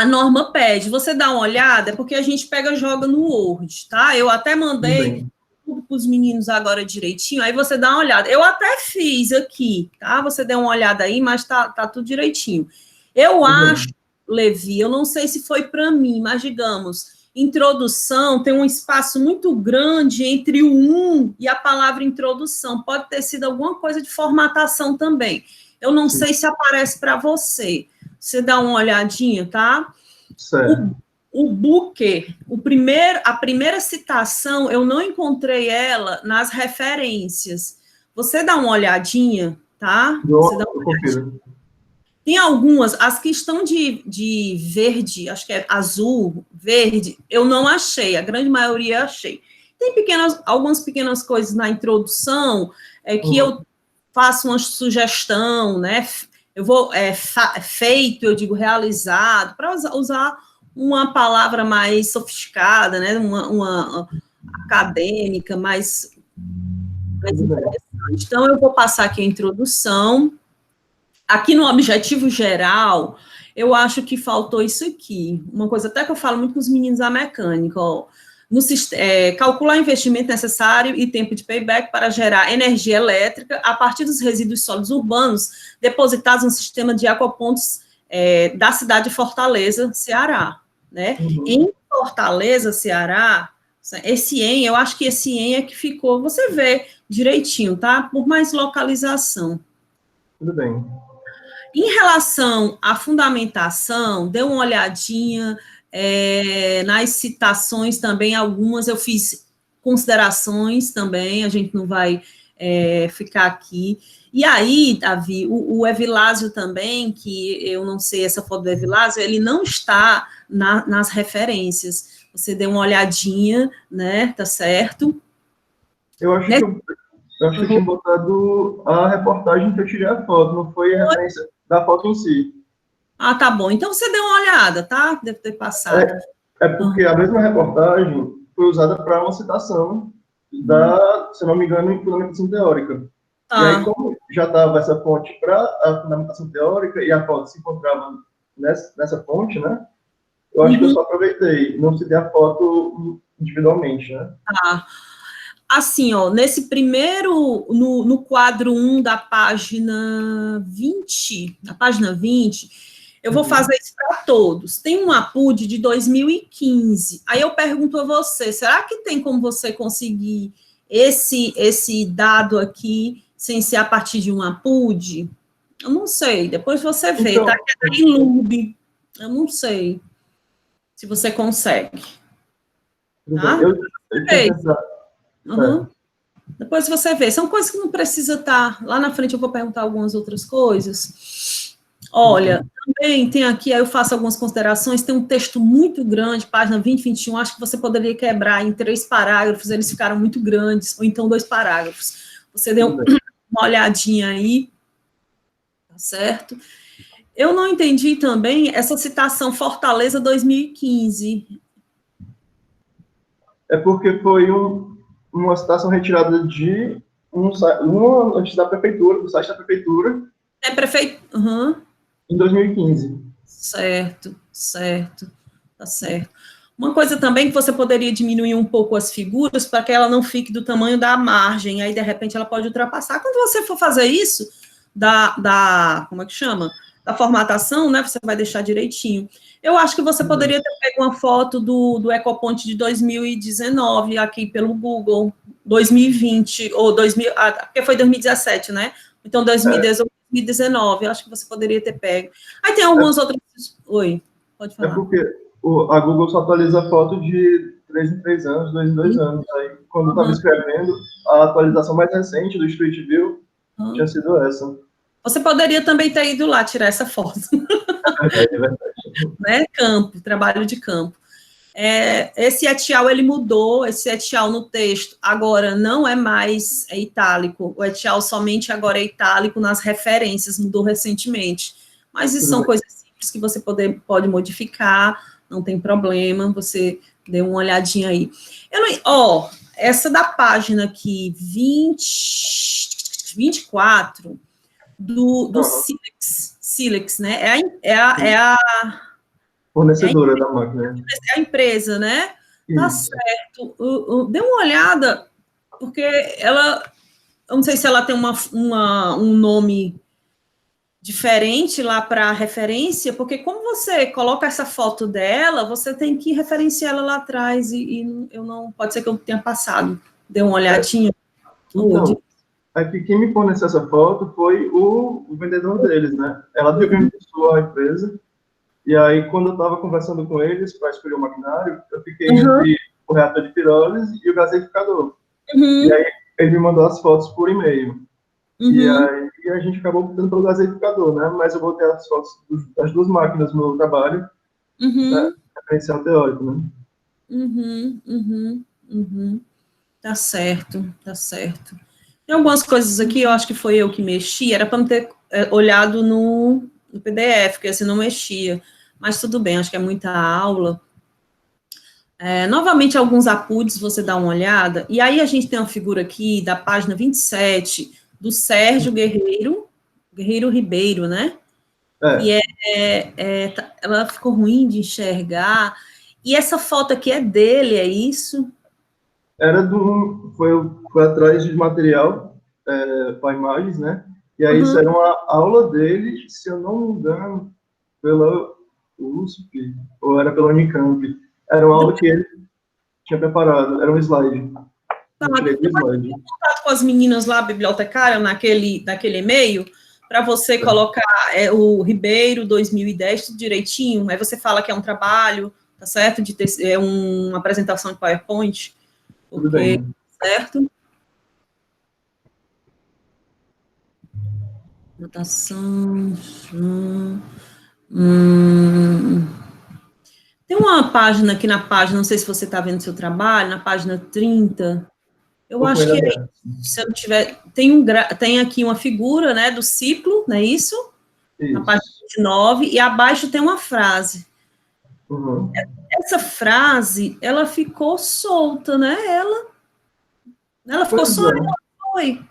norma pede. Você dá uma olhada, porque a gente pega e joga no Word, tá? Eu até mandei tudo para os meninos agora direitinho, aí você dá uma olhada. Eu até fiz aqui, tá? Você deu uma olhada aí, mas tá tudo direitinho. Eu acho, Levi, eu não sei se foi para mim, mas digamos, introdução tem um espaço muito grande entre o 1 e a palavra introdução. Pode ter sido alguma coisa de formatação também. Eu não sei se aparece para você. Você dá uma olhadinha, tá? Certo. O Booker, a primeira citação, eu não encontrei ela nas referências. Você dá uma olhadinha, tá? Você dá uma olhadinha. Tem algumas, as que estão de verde, acho que é azul, verde, eu não achei, a grande maioria achei. Tem algumas pequenas coisas na introdução, que eu faço uma sugestão, né? Eu vou, feito, eu digo realizado, para usar uma palavra mais sofisticada, né? Uma acadêmica, mais interessante. Então, eu vou passar aqui a introdução. Aqui no objetivo geral, eu acho que faltou isso aqui. Uma coisa até que eu falo muito com os meninos da mecânica, ó. Calcular o investimento necessário e tempo de payback para gerar energia elétrica a partir dos resíduos sólidos urbanos depositados no sistema de aquapontos da cidade de Fortaleza, Ceará. Né? Em Fortaleza, Ceará, esse EN, eu acho que esse EN é que ficou, você vê direitinho, tá? Por mais localização. Tudo bem. Em relação à fundamentação, dê uma olhadinha nas citações também, algumas eu fiz considerações também, a gente não vai ficar aqui. E aí, Davi, o Evilásio também, que eu não sei essa foto do Evilásio, ele não está nas referências. Você dê uma olhadinha, né? Tá certo? Eu acho que eu tinha botado a reportagem que eu tirei a foto, não foi a referência da foto em si. Ah, tá bom. Então você deu uma olhada, tá? Deve ter passado. É porque a mesma reportagem foi usada para uma citação da, se não me engano, em fundamentação teórica. E aí, como já estava essa fonte para a fundamentação teórica e a foto se encontrava nessa fonte, né? Eu acho que eu só aproveitei, não citei a foto individualmente, né? Tá. Assim, ó, nesse primeiro, no quadro 1 da página 20, eu vou fazer isso para todos. Tem um APUD de 2015. Aí eu pergunto a você, será que tem como você conseguir esse dado aqui sem ser a partir de um APUD? Eu não sei, depois você vê, então, tá? Que é em Lube. Eu não sei se você consegue. Tá? Depois você vê. São coisas que não precisa estar. Lá na frente eu vou perguntar algumas outras coisas. Olha, também tem aqui, aí eu faço algumas considerações, tem um texto muito grande, página 20, 21, acho que você poderia quebrar em 3 parágrafos, eles ficaram muito grandes, ou então 2 parágrafos. Você deu uma olhadinha aí, tá certo? Eu não entendi também essa citação Fortaleza 2015. É porque foi uma citação retirada de uma notícia da prefeitura, do site da prefeitura. É prefeito? Em 2015. Certo, tá certo. Uma coisa também que você poderia diminuir um pouco as figuras para que ela não fique do tamanho da margem, aí de repente ela pode ultrapassar. Quando você for fazer isso, como é que chama? Da formatação, né, você vai deixar direitinho. Eu acho que você poderia ter pego uma foto do Ecoponte de 2019, aqui pelo Google, 2020, ou porque foi 2017, né? Então, 2018, 2019, eu acho que você poderia ter pego. Aí tem algumas outras... Oi, pode falar. É porque a Google só atualiza a foto de 3 em 3 anos, 2 em 2 anos. Aí, quando eu estava escrevendo, a atualização mais recente do Street View tinha sido essa. Você poderia também ter ido lá tirar essa foto. É verdade. Né? Campo, trabalho de campo. Esse etial, ele mudou, esse etial no texto agora não é mais itálico, o etial somente agora é itálico nas referências, mudou recentemente. Mas isso são coisas simples que você pode modificar, não tem problema, você dê uma olhadinha aí. Essa da página aqui, 24, do Silex, né? É a fornecedora da máquina. É a empresa, né? Tá Isso. certo. Dê uma olhada, porque ela, eu não sei se ela tem um nome diferente lá para referência, porque como você coloca essa foto dela, você tem que referenciar ela lá atrás, e eu não, pode ser que eu tenha passado. Dê uma olhadinha. Então, aqui quem me forneceu essa foto foi o vendedor deles, né? Ela deu a empresa, e aí quando eu estava conversando com eles para escolher o maquinário, eu fiquei entre o reator de pirólise e o gaseificador. E aí ele me mandou as fotos por e-mail. E aí a gente acabou optando pelo gaseificador, né? Mas eu botei as fotos das duas máquinas no meu trabalho, né? Referencial teórico, né? Tá certo, tá certo. Tem algumas coisas aqui, eu acho que foi eu que mexi, era para não ter olhado no PDF, porque assim não mexia. Mas tudo bem, acho que é muita aula. Novamente, alguns APUDs, você dá uma olhada. E aí a gente tem uma figura aqui da página 27, do Sérgio Guerreiro Ribeiro, né? E ela ficou ruim de enxergar. E essa foto aqui é dele, é isso? Foi atrás de material para imagens, né? E aí isso era uma aula dele, se eu não me engano, pela USP, ou era pela Unicamp. Era uma aula que ele tinha preparado, era um slide. Contato com as meninas lá, bibliotecária, naquele e-mail, para você colocar o Ribeiro 2010, tudo direitinho. Aí você fala que é um trabalho, tá certo? De ter uma apresentação de PowerPoint. Tudo bem. Certo? Anotação. Tem uma página aqui na página, não sei se você está vendo o seu trabalho, na página 30. Eu acho que se eu não tiver. Tem aqui uma figura, né, do ciclo, não é isso? Na página 29, e abaixo tem uma frase. Essa frase, ela ficou solta, né? Ela ficou solta, foi.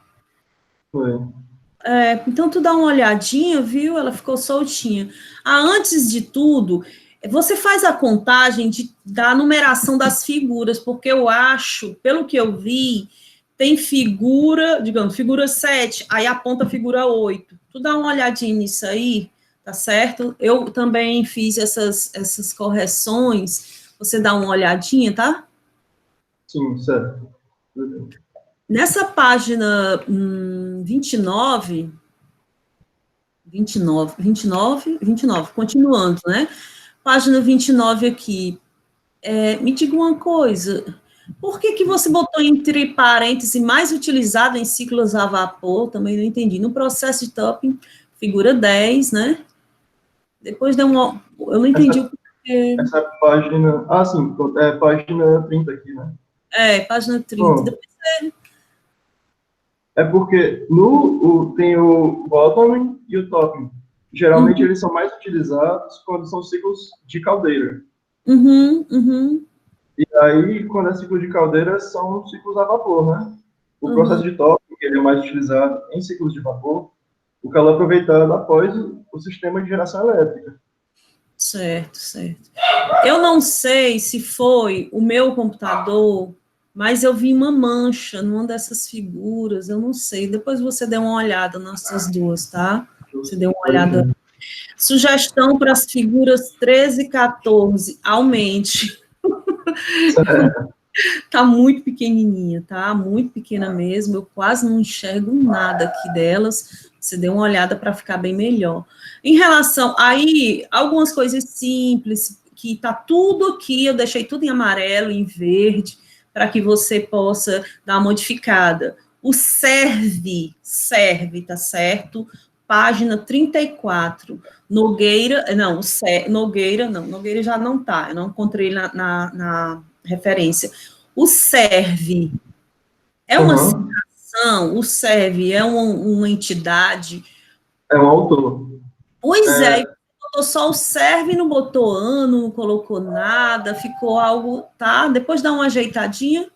Então, tu dá uma olhadinha, viu? Ela ficou soltinha. Antes de tudo, você faz a contagem da numeração das figuras, porque eu acho, pelo que eu vi, tem figura, digamos, figura 7, aí aponta a figura 8. Tu dá uma olhadinha nisso aí, tá certo? Eu também fiz essas correções, você dá uma olhadinha, tá? Sim, certo. Nessa página 29, continuando, né? Página 29 aqui. Me diga uma coisa, por que você botou entre parênteses mais utilizado em ciclos a vapor? Também não entendi. No processo de topping, figura 10, né? Depois deu uma... Eu não entendi o porquê. Essa página... sim, página 30 aqui, né? Página 30. Depois é porque tem o bottoming e o topping. Geralmente eles são mais utilizados quando são ciclos de caldeira. E aí, quando é ciclo de caldeira, são ciclos a vapor, né? O processo de topping, que ele é mais utilizado em ciclos de vapor, o calor aproveitado após o sistema de geração elétrica. Certo. Eu não sei se foi o meu computador, mas eu vi uma mancha numa dessas figuras, eu não sei. Depois você dê uma olhada nessas duas, tá? Você dê uma olhada. Sugestão para as figuras 13 e 14, aumente. Tá muito pequenininha, tá? Muito pequena mesmo, eu quase não enxergo nada aqui delas. Você dê uma olhada para ficar bem melhor. Em relação aí, algumas coisas simples, que tá tudo aqui, eu deixei tudo em amarelo, em verde, para que você possa dar uma modificada. O serve, tá certo? Página 34. Nogueira já não tá, eu não encontrei na referência. O serve é uma citação, o serve é uma entidade. É um autor. Pois botou só o serve, não botou ano, não colocou nada, ficou algo, tá? Depois dá uma ajeitadinha,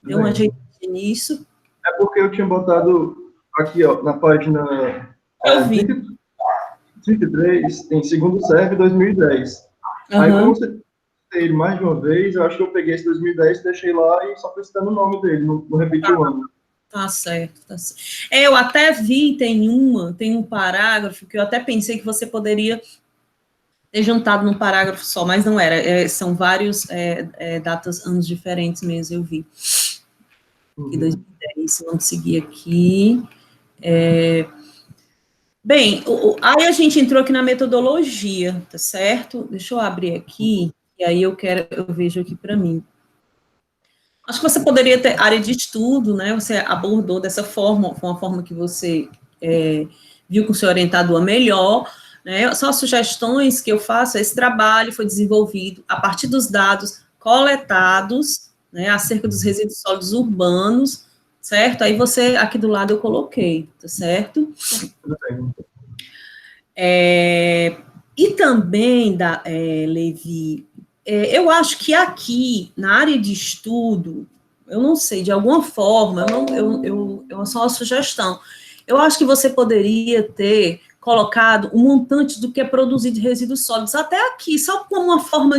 deu uma ajeitadinha nisso. É porque eu tinha botado aqui, ó, na página Eu vi. 33 tem segundo serve 2010. Aí, como você tem ele mais de uma vez, eu acho que eu peguei esse 2010, deixei lá e só precisando o nome dele, não repeti o ano. Tá certo, tá certo. Eu até vi, tem um parágrafo que eu até pensei que você poderia ter juntado num parágrafo só, mas não era. São vários datas, anos diferentes mesmo, eu vi. Aqui, 2010, vamos seguir aqui. Bem, aí a gente entrou aqui na metodologia, tá certo? Deixa eu abrir aqui, e aí eu vejo aqui para mim. Acho que você poderia ter área de estudo, né? Você abordou dessa forma, foi uma forma que você viu com o seu orientador melhor, né? Só sugestões que eu faço, esse trabalho foi desenvolvido a partir dos dados coletados, né, acerca dos resíduos sólidos urbanos, certo? Aí você, aqui do lado eu coloquei, tá certo? E também, Levi, eu acho que aqui, na área de estudo, eu não sei, de alguma forma, é só uma sugestão, eu acho que você poderia ter colocado um montante do que é produzido de resíduos sólidos, até aqui, só como uma forma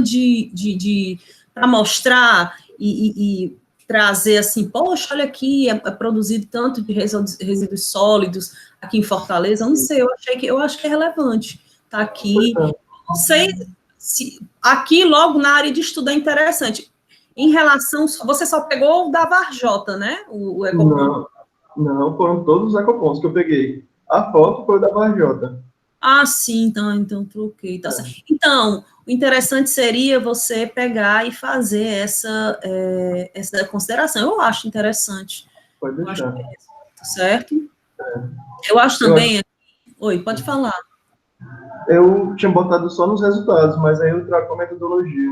para mostrar e trazer assim, poxa, olha aqui, é produzido tanto de resíduos sólidos aqui em Fortaleza, eu não sei, eu acho que é relevante, tá aqui, não sei se aqui logo na área de estudo é interessante. Em relação, você só pegou o da Varjota, né? O ecoponto. Não, foram todos os ecopontos que eu peguei. A foto foi da Varjota. Ah, sim, então troquei. Tá certo. Então, o interessante seria você pegar e fazer essa consideração. Eu acho interessante. Pode deixar. Tá certo? Eu acho também... Oi, pode falar. Eu tinha botado só nos resultados, mas aí eu trago a metodologia.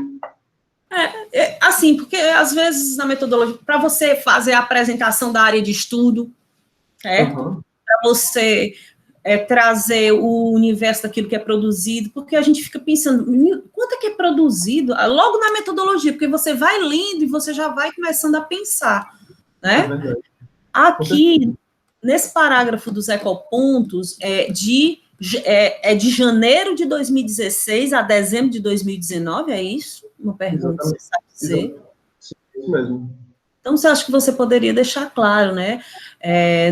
Assim, porque às vezes na metodologia, para você fazer a apresentação da área de estudo, certo? Para você trazer o universo daquilo que é produzido, porque a gente fica pensando, quanto é que é produzido? Logo na metodologia, porque você vai lendo e você já vai começando a pensar, né? Aqui, nesse parágrafo dos ecopontos, de janeiro de 2016 a dezembro de 2019, é isso? Uma pergunta, você sabe dizer? Sim, isso mesmo. Então, você acha que você poderia deixar claro, né,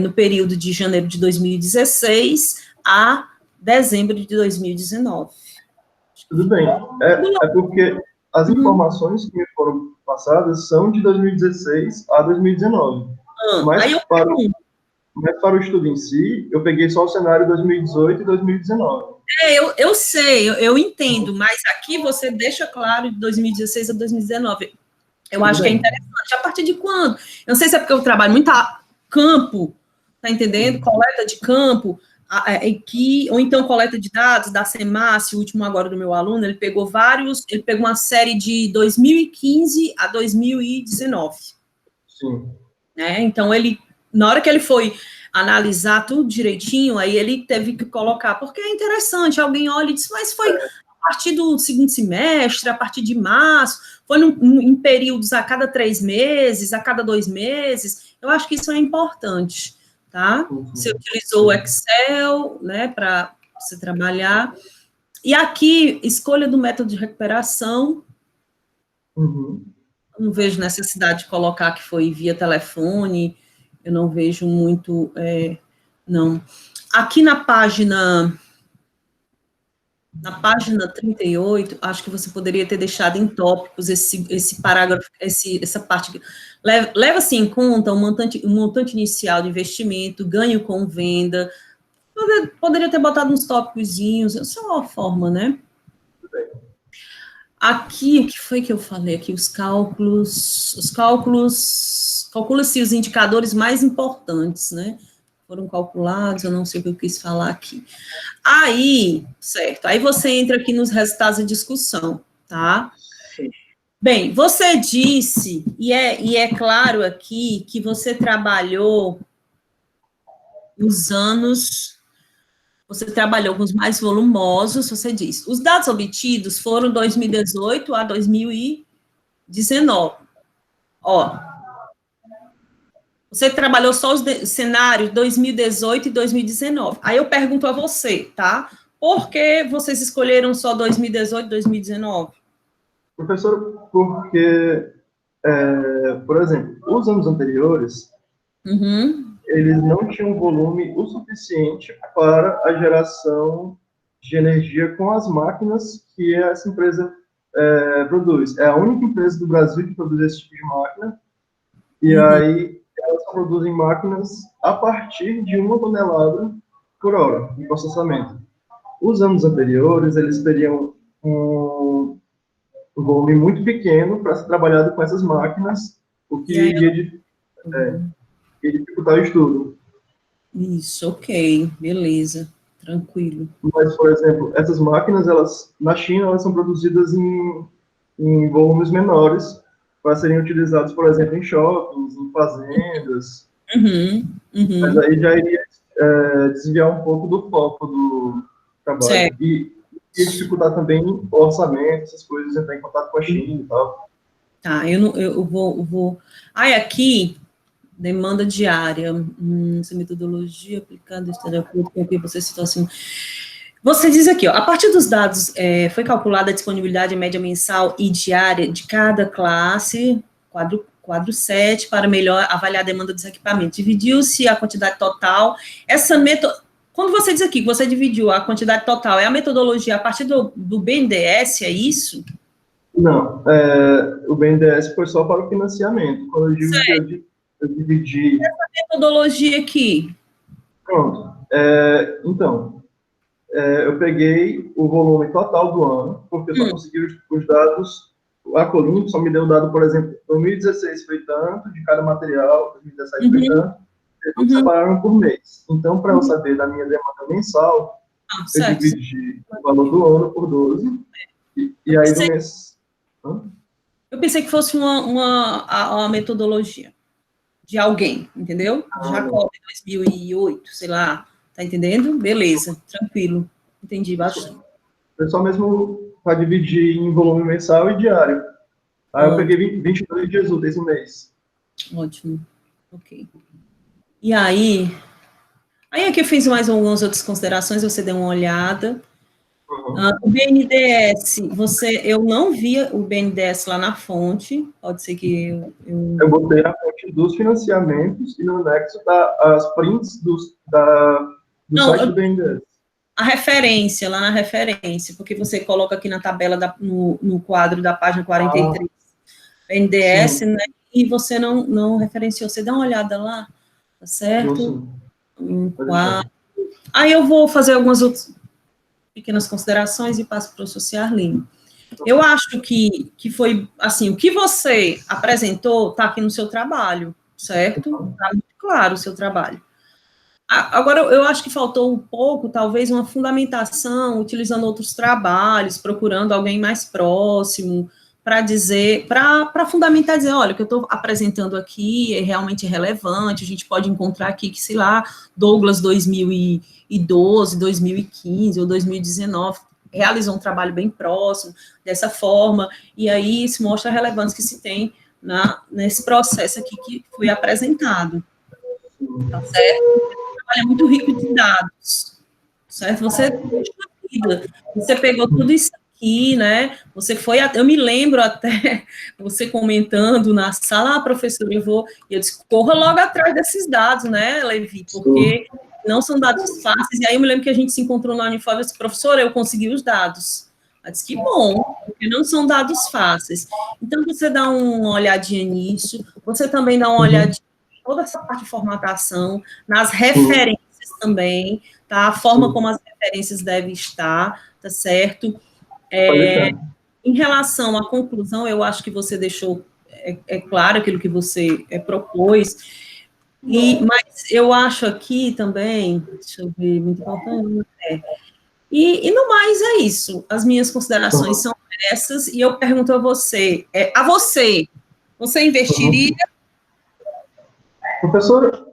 no período de janeiro de 2016 a dezembro de 2019. Tudo bem. É porque as informações que me foram passadas são de 2016 a 2019. Mas para o estudo em si, eu peguei só o cenário 2018 e 2019. Eu sei, eu entendo, mas aqui você deixa claro de 2016 a 2019. Eu acho que é interessante. A partir de quando? Eu não sei se é porque eu trabalho muito a campo, tá entendendo? Coleta de campo, ou então coleta de dados da SEMAS, o último agora do meu aluno, ele pegou uma série de 2015 a 2019. Sim. Né? Então, na hora que ele foi analisar tudo direitinho, aí ele teve que colocar, porque é interessante, alguém olha e diz, mas foi a partir do segundo semestre, a partir de março, foi em períodos a cada 3 meses, a cada 2 meses, eu acho que isso é importante, tá? Você utilizou o Excel, né, para você trabalhar, e aqui, escolha do método de recuperação, não vejo necessidade de colocar que foi via telefone, eu não vejo muito, não. Aqui na página 38, acho que você poderia ter deixado em tópicos esse parágrafo, essa parte. Leva-se em conta um montante inicial de investimento, ganho com venda. Poderia ter botado uns tópicozinhos, essa é uma forma, né? Aqui, o que foi que eu falei aqui? Calcula-se os indicadores mais importantes, né? Foram calculados, eu não sei o que eu quis falar aqui. Aí, certo, aí você entra aqui nos resultados da discussão, tá? Sim. Bem, você disse, e é claro aqui, que você trabalhou os anos, você trabalhou com os mais volumosos, você disse, os dados obtidos foram 2018 a 2019. Ó, Você trabalhou só os cenários 2018 e 2019. Aí eu pergunto a você, tá? Por que vocês escolheram só 2018 e 2019? Professor, porque, por exemplo, os anos anteriores, eles não tinham volume o suficiente para a geração de energia com as máquinas que essa empresa produz. É a única empresa do Brasil que produz esse tipo de máquina, e aí elas produzem máquinas a partir de 1 tonelada por hora de processamento. Os anos anteriores, eles teriam um volume muito pequeno para ser trabalhado com essas máquinas, o que iria dificultar o estudo. Isso, ok, beleza, tranquilo. Mas, por exemplo, essas máquinas, na China, elas são produzidas em volumes menores para serem utilizados, por exemplo, em shoppings, em fazendas. Mas aí já iria desviar um pouco do foco do trabalho. Certo. E dificultar também o orçamento, essas coisas, entrar em contato com a China e tal. Tá, eu vou... aqui, demanda diária, essa metodologia aplicada, está de acordo com o que você citou assim. Você diz aqui, ó, a partir dos dados, foi calculada a disponibilidade média mensal e diária de cada classe, quadro 7, para melhor avaliar a demanda dos equipamentos. Dividiu-se a quantidade total. Quando você diz aqui que você dividiu a quantidade total, é a metodologia a partir do BNDES, é isso? Não, o BNDES foi só para o financiamento. Quando eu digo que eu dividi... Essa metodologia aqui. Pronto. Então, eu peguei o volume total do ano, porque eu só consegui os dados... A Colimp só me deu o dado, por exemplo, 2016 foi tanto, de cada material, 2017 foi tanto, eles separaram por mês. Então, para eu saber da minha demanda mensal, eu dividi o valor do ano por 12, e aí do mês... Eu pensei que fosse uma metodologia de alguém, entendeu? Jacob, 2008, sei lá, tá entendendo? Beleza, tranquilo, entendi bastante. Foi só mesmo para dividir em volume mensal e diário. Aí eu peguei 22 dias úteis no mês. Ótimo, ok. E aí aqui eu fiz mais algumas outras considerações, você deu uma olhada. O BNDES, eu não via o BNDES lá na fonte, pode ser que eu botei na fonte dos financiamentos e no anexo as prints do site do BNDES. A referência, lá na referência, porque você coloca aqui na tabela, no quadro da página 43, BNDES, né, e você não referenciou. Você dá uma olhada lá, tá certo? Aí eu vou fazer algumas outras pequenas considerações e passo para o professor Arlindo. Eu acho que foi, assim, o que você apresentou está aqui no seu trabalho, certo? Está muito claro o seu trabalho. Agora, eu acho que faltou um pouco, talvez, uma fundamentação, utilizando outros trabalhos, procurando alguém mais próximo, para fundamentar, dizer, olha, o que eu estou apresentando aqui é realmente relevante, a gente pode encontrar aqui que, sei lá, Douglas 2012, 2015 ou 2019 realizou um trabalho bem próximo, dessa forma, e aí isso mostra a relevância que se tem nesse processo aqui que foi apresentado, tá certo? É muito rico de dados, certo? Você pegou tudo isso aqui, né? Você foi, eu me lembro até você comentando na sala, professora, eu disse, corra logo atrás desses dados, né, Levi? Porque não são dados fáceis. E aí eu me lembro que a gente se encontrou na Unifor e disse, professora, eu consegui os dados. Eu disse, que bom, porque não são dados fáceis. Então, você dá uma olhadinha nisso, você também dá uma olhadinha toda essa parte de formatação, nas referências também, tá? A forma como as referências devem estar, tá certo? Em relação à conclusão, eu acho que você deixou claro aquilo que você propôs, mas eu acho aqui também, deixa eu ver, muito importante, e no mais é isso, as minhas considerações são essas, e eu pergunto a você, você investiria? Professor,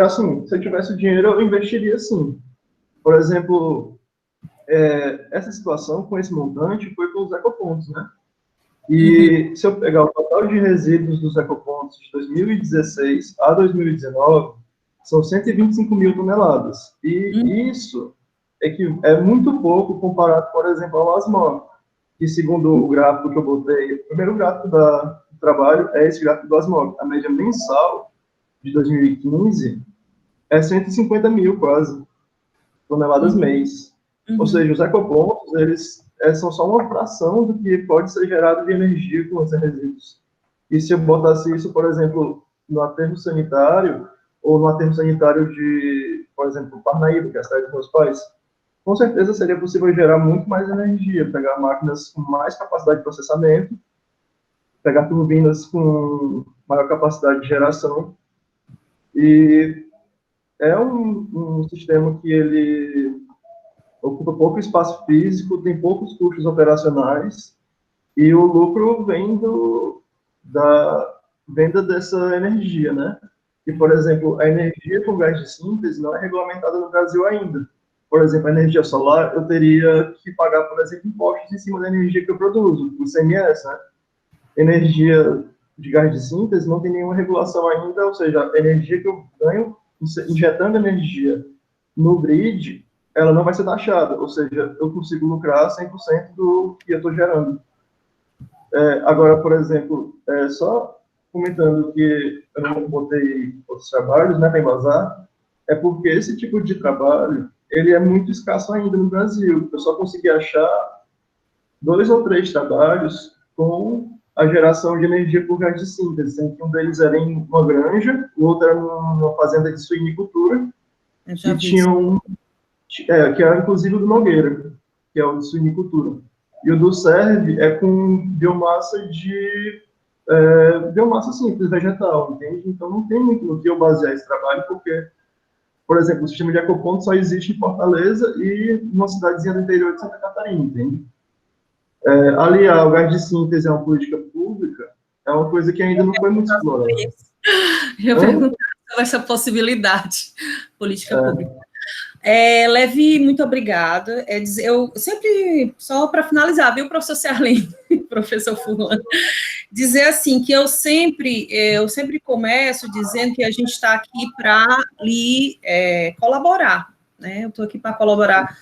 assim, se eu tivesse o dinheiro, eu investiria sim. Por exemplo, essa situação com esse montante foi com os ecopontos, né? E se eu pegar o total total de resíduos dos ecopontos de 2016 a 2019 são 125 mil toneladas. E isso é muito pouco comparado, por exemplo, ao ASMOR, que segundo o gráfico que eu botei, o primeiro gráfico do trabalho é esse gráfico do ASMOR. A média mensal de 2015 é 150 mil, quase, toneladas mês. Ou seja, os ecopontos, eles são só uma fração do que pode ser gerado de energia com esses resíduos. E se eu botasse isso, por exemplo, no aterro sanitário, ou no aterro sanitário de, por exemplo, Parnaíba, que é a cidade dos meus pais, com certeza seria possível gerar muito mais energia, pegar máquinas com mais capacidade de processamento, pegar turbinas com maior capacidade de geração, e é um sistema que ele ocupa pouco espaço físico, tem poucos custos operacionais, e o lucro vem da venda dessa energia, né? E, por exemplo, a energia com gás de síntese não é regulamentada no Brasil ainda. Por exemplo, a energia solar, eu teria que pagar, por exemplo, impostos em cima da energia que eu produzo, o ICMS, né? Energia de gás de síntese não tem nenhuma regulação ainda, ou seja, a energia que eu ganho injetando energia no grid, ela não vai ser taxada, ou seja, eu consigo lucrar 100% do que eu estou gerando. Agora, por exemplo, só comentando que eu não botei outros trabalhos, né, para embasar, é porque esse tipo de trabalho, ele é muito escasso ainda no Brasil. Eu só consegui achar 2 ou 3 trabalhos com a geração de energia por gás de síntese, sendo que um deles era em uma granja, o outro era numa fazenda de suinicultura, e tinha que era inclusive o do Nogueira, que é o de suinicultura. E o do Serve é com biomassa biomassa simples, vegetal, entende? Então não tem muito no que eu basear esse trabalho, porque, por exemplo, o sistema de ecoponto só existe em Fortaleza e numa cidadezinha do interior de Santa Catarina, entende? Aliar o gás de síntese a uma política pública é uma coisa que ainda não foi muito explorada. Eu perguntava sobre essa possibilidade, política pública. Levi, muito obrigada. Eu sempre, só para finalizar, viu, professor Ciarline, professor Furlan, dizer assim, que eu sempre começo dizendo que a gente está aqui para lhe colaborar, né? Eu estou aqui para colaborar.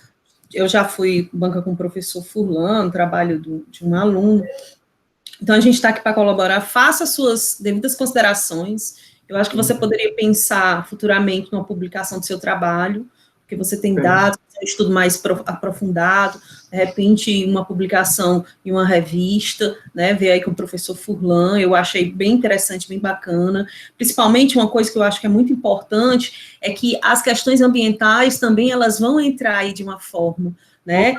Eu já fui banca com o professor Furlan, trabalho de um aluno. Então, a gente está aqui para colaborar. Faça suas devidas considerações. Eu acho que você poderia pensar futuramente numa publicação do seu trabalho, porque você tem dados, um estudo mais aprofundado, de repente uma publicação em uma revista, né, ver aí com o professor Furlan, eu achei bem interessante, bem bacana, principalmente uma coisa que eu acho que é muito importante, é que as questões ambientais também, elas vão entrar aí de uma forma, né,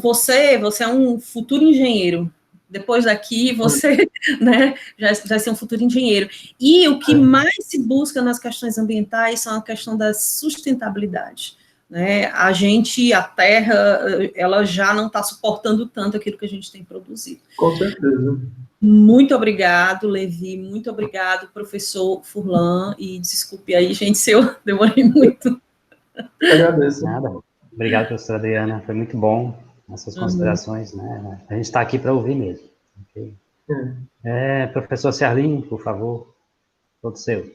você é um futuro engenheiro. Depois daqui, você, né, já vai ser um futuro engenheiro. E o que mais se busca nas questões ambientais são a questão da sustentabilidade, né? A Terra, ela já não está suportando tanto aquilo que a gente tem produzido. Com certeza. Muito obrigado, Levi, muito obrigado, professor Furlan, e desculpe aí, gente, se eu demorei muito. Eu agradeço. Nada. Obrigado, professora Adriana, foi muito bom. Essas considerações, né? A gente está aqui para ouvir mesmo. Okay? Professor Ciarline, por favor, todo seu.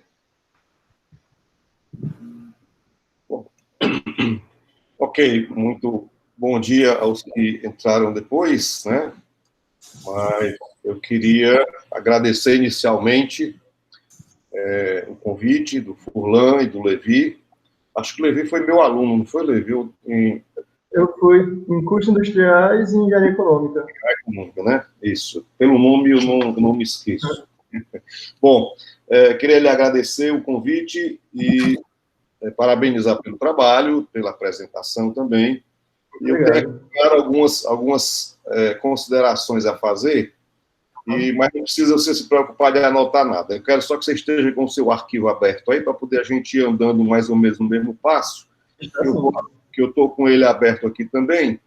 Ok, muito bom dia aos que entraram depois, né? Mas eu queria agradecer inicialmente o convite do Furlan e do Levi. Acho que o Levi foi meu aluno, não foi, Levi? Eu fui em cursos industriais e engenharia econômica. Né? Isso. Pelo nome eu não me esqueço. Bom, queria lhe agradecer o convite e parabenizar pelo trabalho, pela apresentação também. E eu quero algumas considerações a fazer, mas não precisa você se preocupar de anotar nada. Eu quero só que você esteja com o seu arquivo aberto aí, para poder a gente ir andando mais ou menos no mesmo passo. Que eu estou com ele aberto aqui também,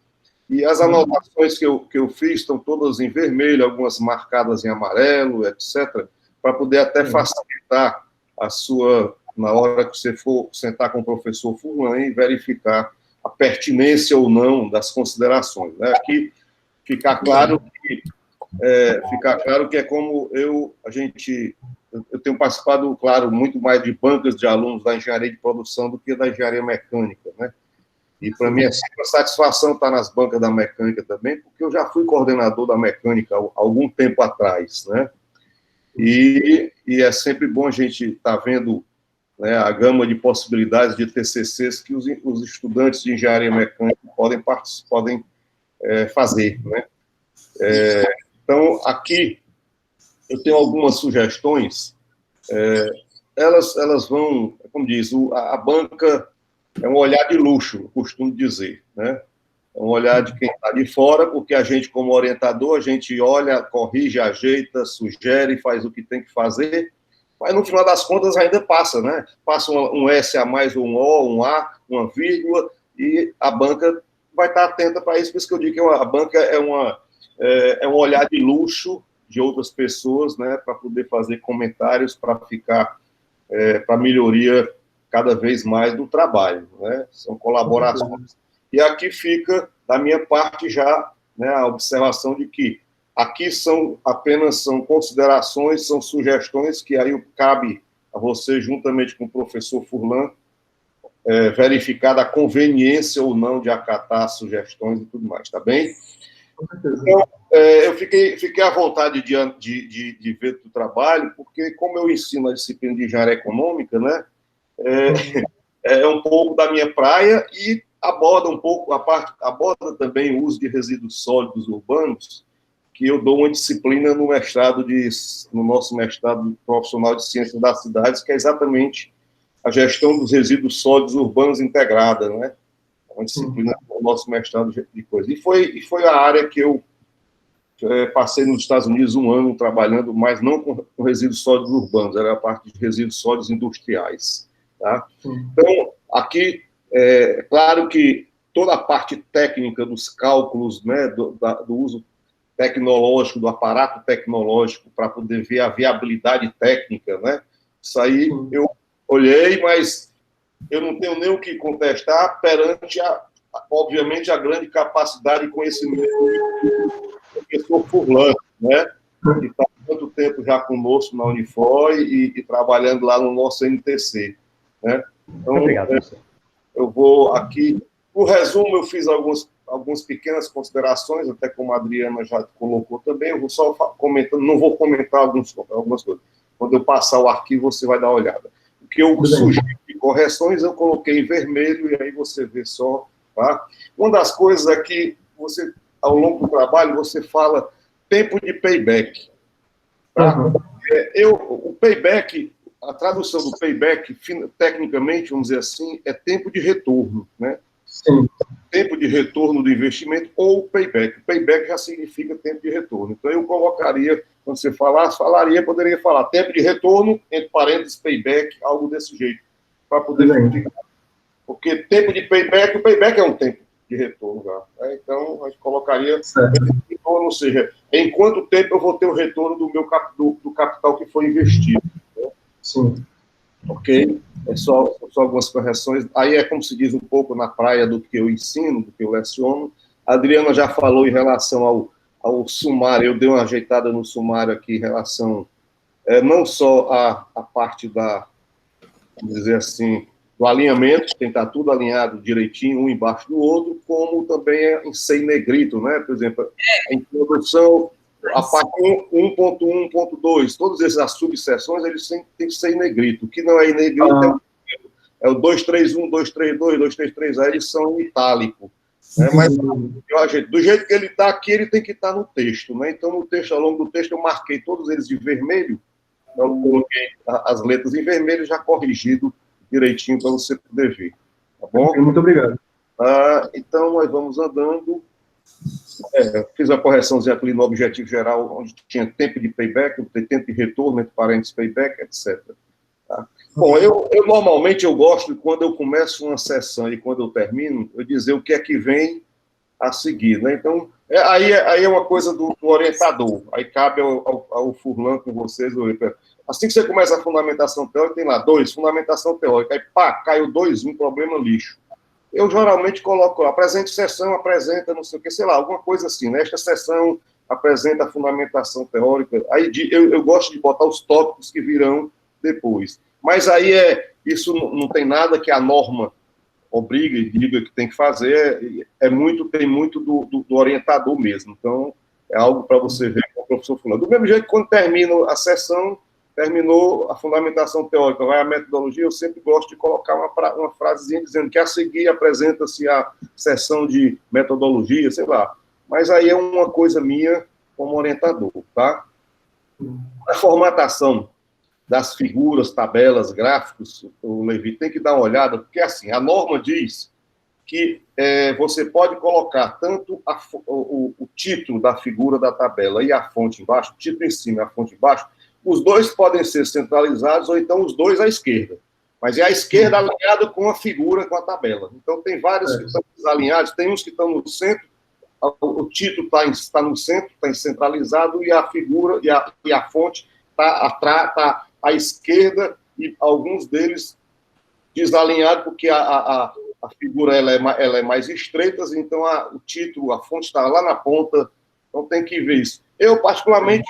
e as anotações que eu fiz estão todas em vermelho, algumas marcadas em amarelo, etc., para poder até facilitar a sua, na hora que você for sentar com o professor Furlan e verificar a pertinência ou não das considerações. Né? Aqui ficar claro que ficar claro que é como eu tenho participado, claro, muito mais de bancas de alunos da engenharia de produção do que da engenharia mecânica, né? E para mim é sempre uma satisfação estar nas bancas da mecânica também, porque eu já fui coordenador da mecânica há algum tempo atrás, né? E é sempre bom a gente estar vendo, né, a gama de possibilidades de TCCs que os estudantes de engenharia mecânica podem fazer, né? Então, aqui eu tenho algumas sugestões. Elas vão, como diz, a banca é um olhar de luxo, eu costumo dizer, né? É um olhar de quem está de fora, porque a gente, como orientador, a gente olha, corrige, ajeita, sugere, faz o que tem que fazer, mas no final das contas ainda passa, né? Passa um S a mais, um O, um A, uma vírgula, e a banca vai estar atenta para isso, por isso que eu digo que a banca é um olhar de luxo de outras pessoas, né, para poder fazer comentários, para ficar, para melhoria cada vez mais do trabalho, né? São colaborações. E aqui fica, da minha parte já, né, a observação de que aqui apenas são considerações, são sugestões que aí cabe a você, juntamente com o professor Furlan, verificar a conveniência ou não de acatar as sugestões e tudo mais, tá bem? Então, eu fiquei à vontade de ver o trabalho, porque como eu ensino a disciplina de engenharia econômica, né, é um pouco da minha praia e aborda um pouco aborda também o uso de resíduos sólidos urbanos, que eu dou uma disciplina no nosso mestrado profissional de ciências das cidades, que é exatamente a gestão dos resíduos sólidos urbanos integrada, né? Uma disciplina do nosso mestrado de coisa. E foi a área que eu passei nos Estados Unidos 1 ano trabalhando, mas não com resíduos sólidos urbanos, era a parte de resíduos sólidos industriais. Tá? Então, aqui, claro que toda a parte técnica dos cálculos, né, do uso tecnológico, do aparato tecnológico, para poder ver a viabilidade técnica, né? Isso aí eu olhei, mas eu não tenho nem o que contestar perante, obviamente, a grande capacidade e conhecimento do professor Furlan, né? Que está há tanto tempo já conosco na Unifor e trabalhando lá no nosso NTC. Né? Então, obrigado, professor. Eu vou aqui... No resumo, eu fiz algumas pequenas considerações, até como a Adriana já colocou também, eu vou só comentando, não vou comentar algumas coisas. Quando eu passar o arquivo, você vai dar uma olhada. O que eu sugiro de correções, eu coloquei em vermelho, e aí você vê só. Tá? Uma das coisas é que você, ao longo do trabalho, você fala tempo de payback. Tá? O payback, a tradução do payback, tecnicamente, vamos dizer assim, é tempo de retorno, né? Sim. Tempo de retorno do investimento ou payback. Payback já significa tempo de retorno. Então, eu colocaria, quando você poderia falar tempo de retorno, entre parênteses, payback, algo desse jeito, para poder ficar. Porque tempo de payback, o payback é um tempo de retorno já. Né? Então, a gente colocaria retorno, ou seja, em quanto tempo eu vou ter o retorno do capital que foi investido. Né? Sim. Ok? Só algumas correções. Aí é como se diz um pouco na praia do que eu ensino, do que eu leciono. A Adriana já falou em relação ao sumário, eu dei uma ajeitada no sumário aqui em relação, não só a parte vamos dizer assim, do alinhamento, tem que estar tudo alinhado direitinho, um embaixo do outro, como também em ser negrito, né? Por exemplo, a introdução, a parte 1.1, 1.2, todas essas subseções, eles têm que ser em negrito. O que não é em negrito é o 231, 232, 233, aí eles são em itálico. Né? Mas, do jeito que ele está aqui, ele tem que estar no texto. Né? Então, no texto, ao longo do texto, eu marquei todos eles de vermelho, eu coloquei as letras em vermelho, já corrigido direitinho para você poder ver. Tá bom? Muito obrigado. Então, nós vamos andando. Fiz a correçãozinha ali no objetivo geral, onde tinha tempo de payback, tempo de retorno, entre parênteses, payback, etc. Tá? Bom, eu normalmente gosto, quando eu começo uma sessão e quando eu termino, eu dizer o que é que vem a seguir. Né? Então, aí é uma coisa do orientador. Aí cabe ao Furlan com vocês. Assim que você começa a fundamentação teórica, tem lá 2, fundamentação teórica. Aí, pá, caiu 2, problema lixo. Eu geralmente coloco, apresente sessão, apresenta, não sei o que, sei lá, alguma coisa assim. Nesta sessão apresenta a fundamentação teórica. Aí eu gosto de botar os tópicos que virão depois. Mas aí isso não tem nada que a norma obriga e diga que tem que fazer, tem muito do orientador mesmo. Então, é algo para você ver com o professor fulano. Do mesmo jeito que quando termina a sessão, terminou a fundamentação teórica, vai a metodologia, eu sempre gosto de colocar uma frasezinha dizendo que a seguir apresenta-se a sessão de metodologia, sei lá. Mas aí é uma coisa minha como orientador, tá? A formatação das figuras, tabelas, gráficos, o Levi tem que dar uma olhada, porque assim, a norma diz que você pode colocar tanto o título da figura da tabela e a fonte embaixo, o título em cima e a fonte embaixo, os dois podem ser centralizados ou então os dois à esquerda. Mas é a esquerda alinhada com a figura, com a tabela. Então tem vários que estão desalinhados, tem uns que estão no centro, o título está no centro, está centralizado, e a figura e a fonte está à esquerda, e alguns deles desalinhados, porque a figura ela é mais estreita, então o título, a fonte está lá na ponta, então tem que ver isso. Eu, particularmente,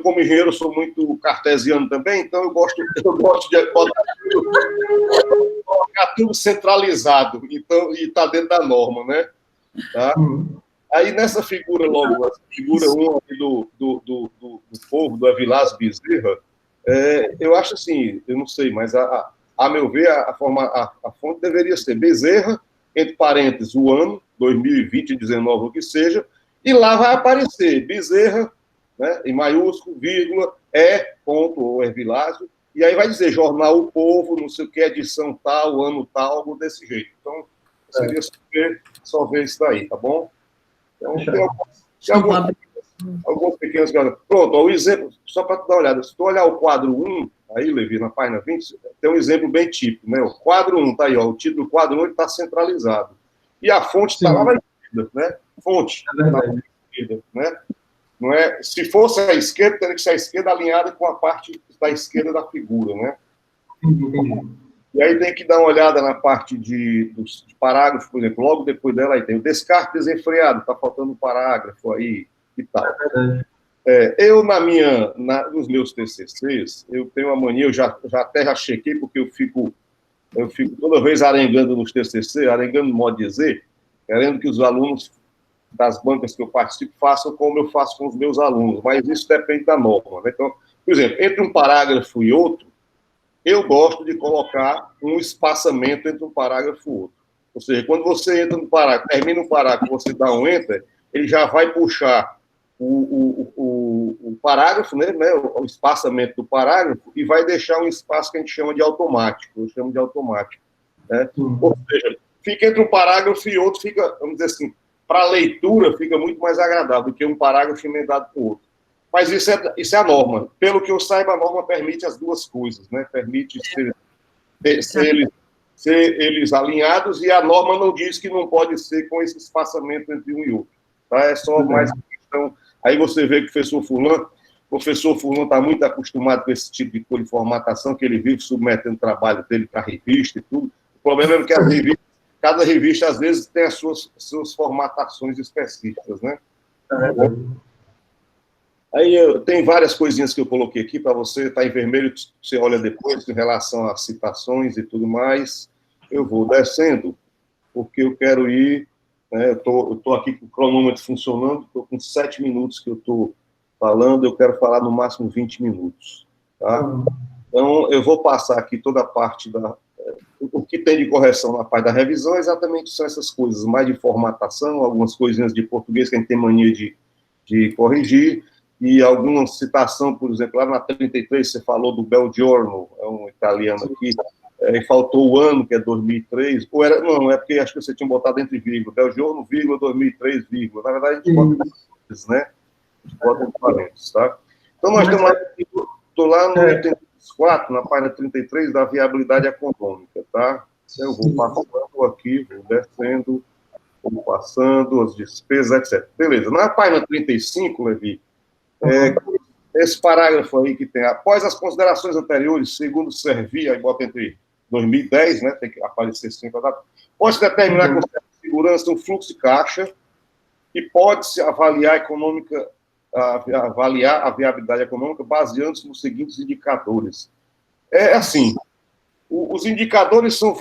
como engenheiro, sou muito cartesiano também, então eu gosto de colocar tudo centralizado, então, e está dentro da norma, né? Tá? Aí, nessa figura, logo, a figura 1 aqui do povo, do Evilás Bezerra, eu acho assim, eu não sei, mas a meu ver, a fonte deveria ser Bezerra, entre parênteses, o ano, 2020, 19, o que seja, e lá vai aparecer Bezerra, né, em maiúsculo, vírgula, ponto, ou Evilásio, e aí vai dizer Jornal O Povo, não sei o que, edição tal, ano tal, algo desse jeito. Então, seria só ver isso daí, tá bom? Então, tem alguns pequenos... Pronto, ó, o exemplo, só para tu dar uma olhada, se tu olhar o quadro 1, aí, Levi, na página 20, tem um exemplo bem típico, né? O quadro 1, tá aí, ó, o título do quadro 1 está centralizado. E a fonte está lá na esquerda, né? Fonte, tá lá na esquerda, né? Não é, se fosse a esquerda, teria que ser a esquerda alinhada com a parte da esquerda da figura, né? E aí tem que dar uma olhada na parte dos parágrafos, por exemplo, logo depois dela aí tem o descarte desenfreado, está faltando um parágrafo aí e tal. Eu, nos meus TCCs, eu tenho uma mania, eu já chequei, porque eu fico toda vez arengando nos TCC, arengando no modo de dizer, querendo que os alunos das bancas que eu participo façam como eu faço com os meus alunos, mas isso depende da norma, né? Então, por exemplo, entre um parágrafo e outro, eu gosto de colocar um espaçamento entre um parágrafo e outro. Ou seja, quando você entra no parágrafo, termina um parágrafo, você dá um enter, ele já vai puxar o parágrafo, né, o espaçamento do parágrafo, e vai deixar um espaço que a gente chama de automático. Eu chamo de automático. Né? Ou seja, fica entre um parágrafo e outro, fica, vamos dizer assim, para leitura fica muito mais agradável do que um parágrafo emendado com o outro. Mas isso é a norma. Pelo que eu saiba, a norma permite as duas coisas, né? Permite ser eles alinhados, e a norma não diz que não pode ser com esse espaçamento entre um e outro. Tá? É só mais questão. Aí você vê que o professor Fulano está muito acostumado com esse tipo de coisa de formatação, que ele vive submetendo o trabalho dele para revista e tudo. O problema é que cada revista, às vezes, tem as suas formatações específicas, né? Aí tem várias coisinhas que eu coloquei aqui para você, está em vermelho, você olha depois, em relação às citações e tudo mais. Eu vou descendo, porque eu quero ir, né, eu estou aqui com o cronômetro funcionando, estou com 7 minutos que eu estou falando, eu quero falar no máximo 20 minutos. Tá? Então, eu vou passar aqui toda a parte o que tem de correção na parte da revisão, exatamente são essas coisas, mais de formatação, algumas coisinhas de português que a gente tem mania de corrigir, e alguma citação, por exemplo, lá na 33, você falou do Belgiorno, é um italiano aqui, e faltou o ano, que é 2003, ou era, não, é porque acho que você tinha botado entre vírgula, Belgiorno, vírgula, 2003, vírgula, na verdade a gente bota entre parênteses, né? A gente bota entre parênteses, tá? Então nós estamos estou lá no 84, na página 33, da viabilidade econômica, tá? Eu vou passando aqui, vou descendo, vou passando, as despesas, etc. Beleza, na página 35, Levi, esse parágrafo aí que tem, após as considerações anteriores, segundo Servia, aí bota entre 2010, né, tem que aparecer sempre a data, pode-se determinar com certa segurança um fluxo de caixa e pode-se avaliar avaliar a viabilidade econômica baseando-se nos seguintes indicadores. É assim, os indicadores são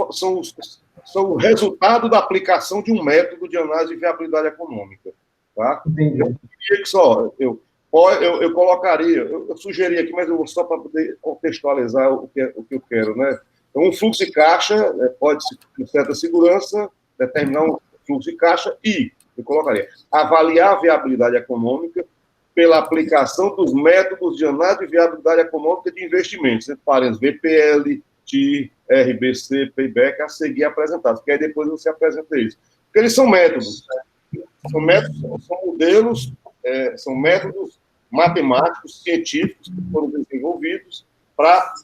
o resultado da aplicação de um método de análise de viabilidade econômica. Tá? Entendi. Eu diria que só, eu colocaria, eu sugeri aqui, mas eu vou só para poder contextualizar o que eu quero, né? Então, um fluxo de caixa pode, com certa segurança, determinar um fluxo de caixa e, eu colocaria, avaliar a viabilidade econômica pela aplicação dos métodos de análise de viabilidade econômica de investimentos, entre parênteses, VPL, TIR, RBC, Payback, a seguir apresentados, porque aí depois você apresenta isso. Porque eles são métodos, são modelos, são métodos matemáticos, científicos que foram desenvolvidos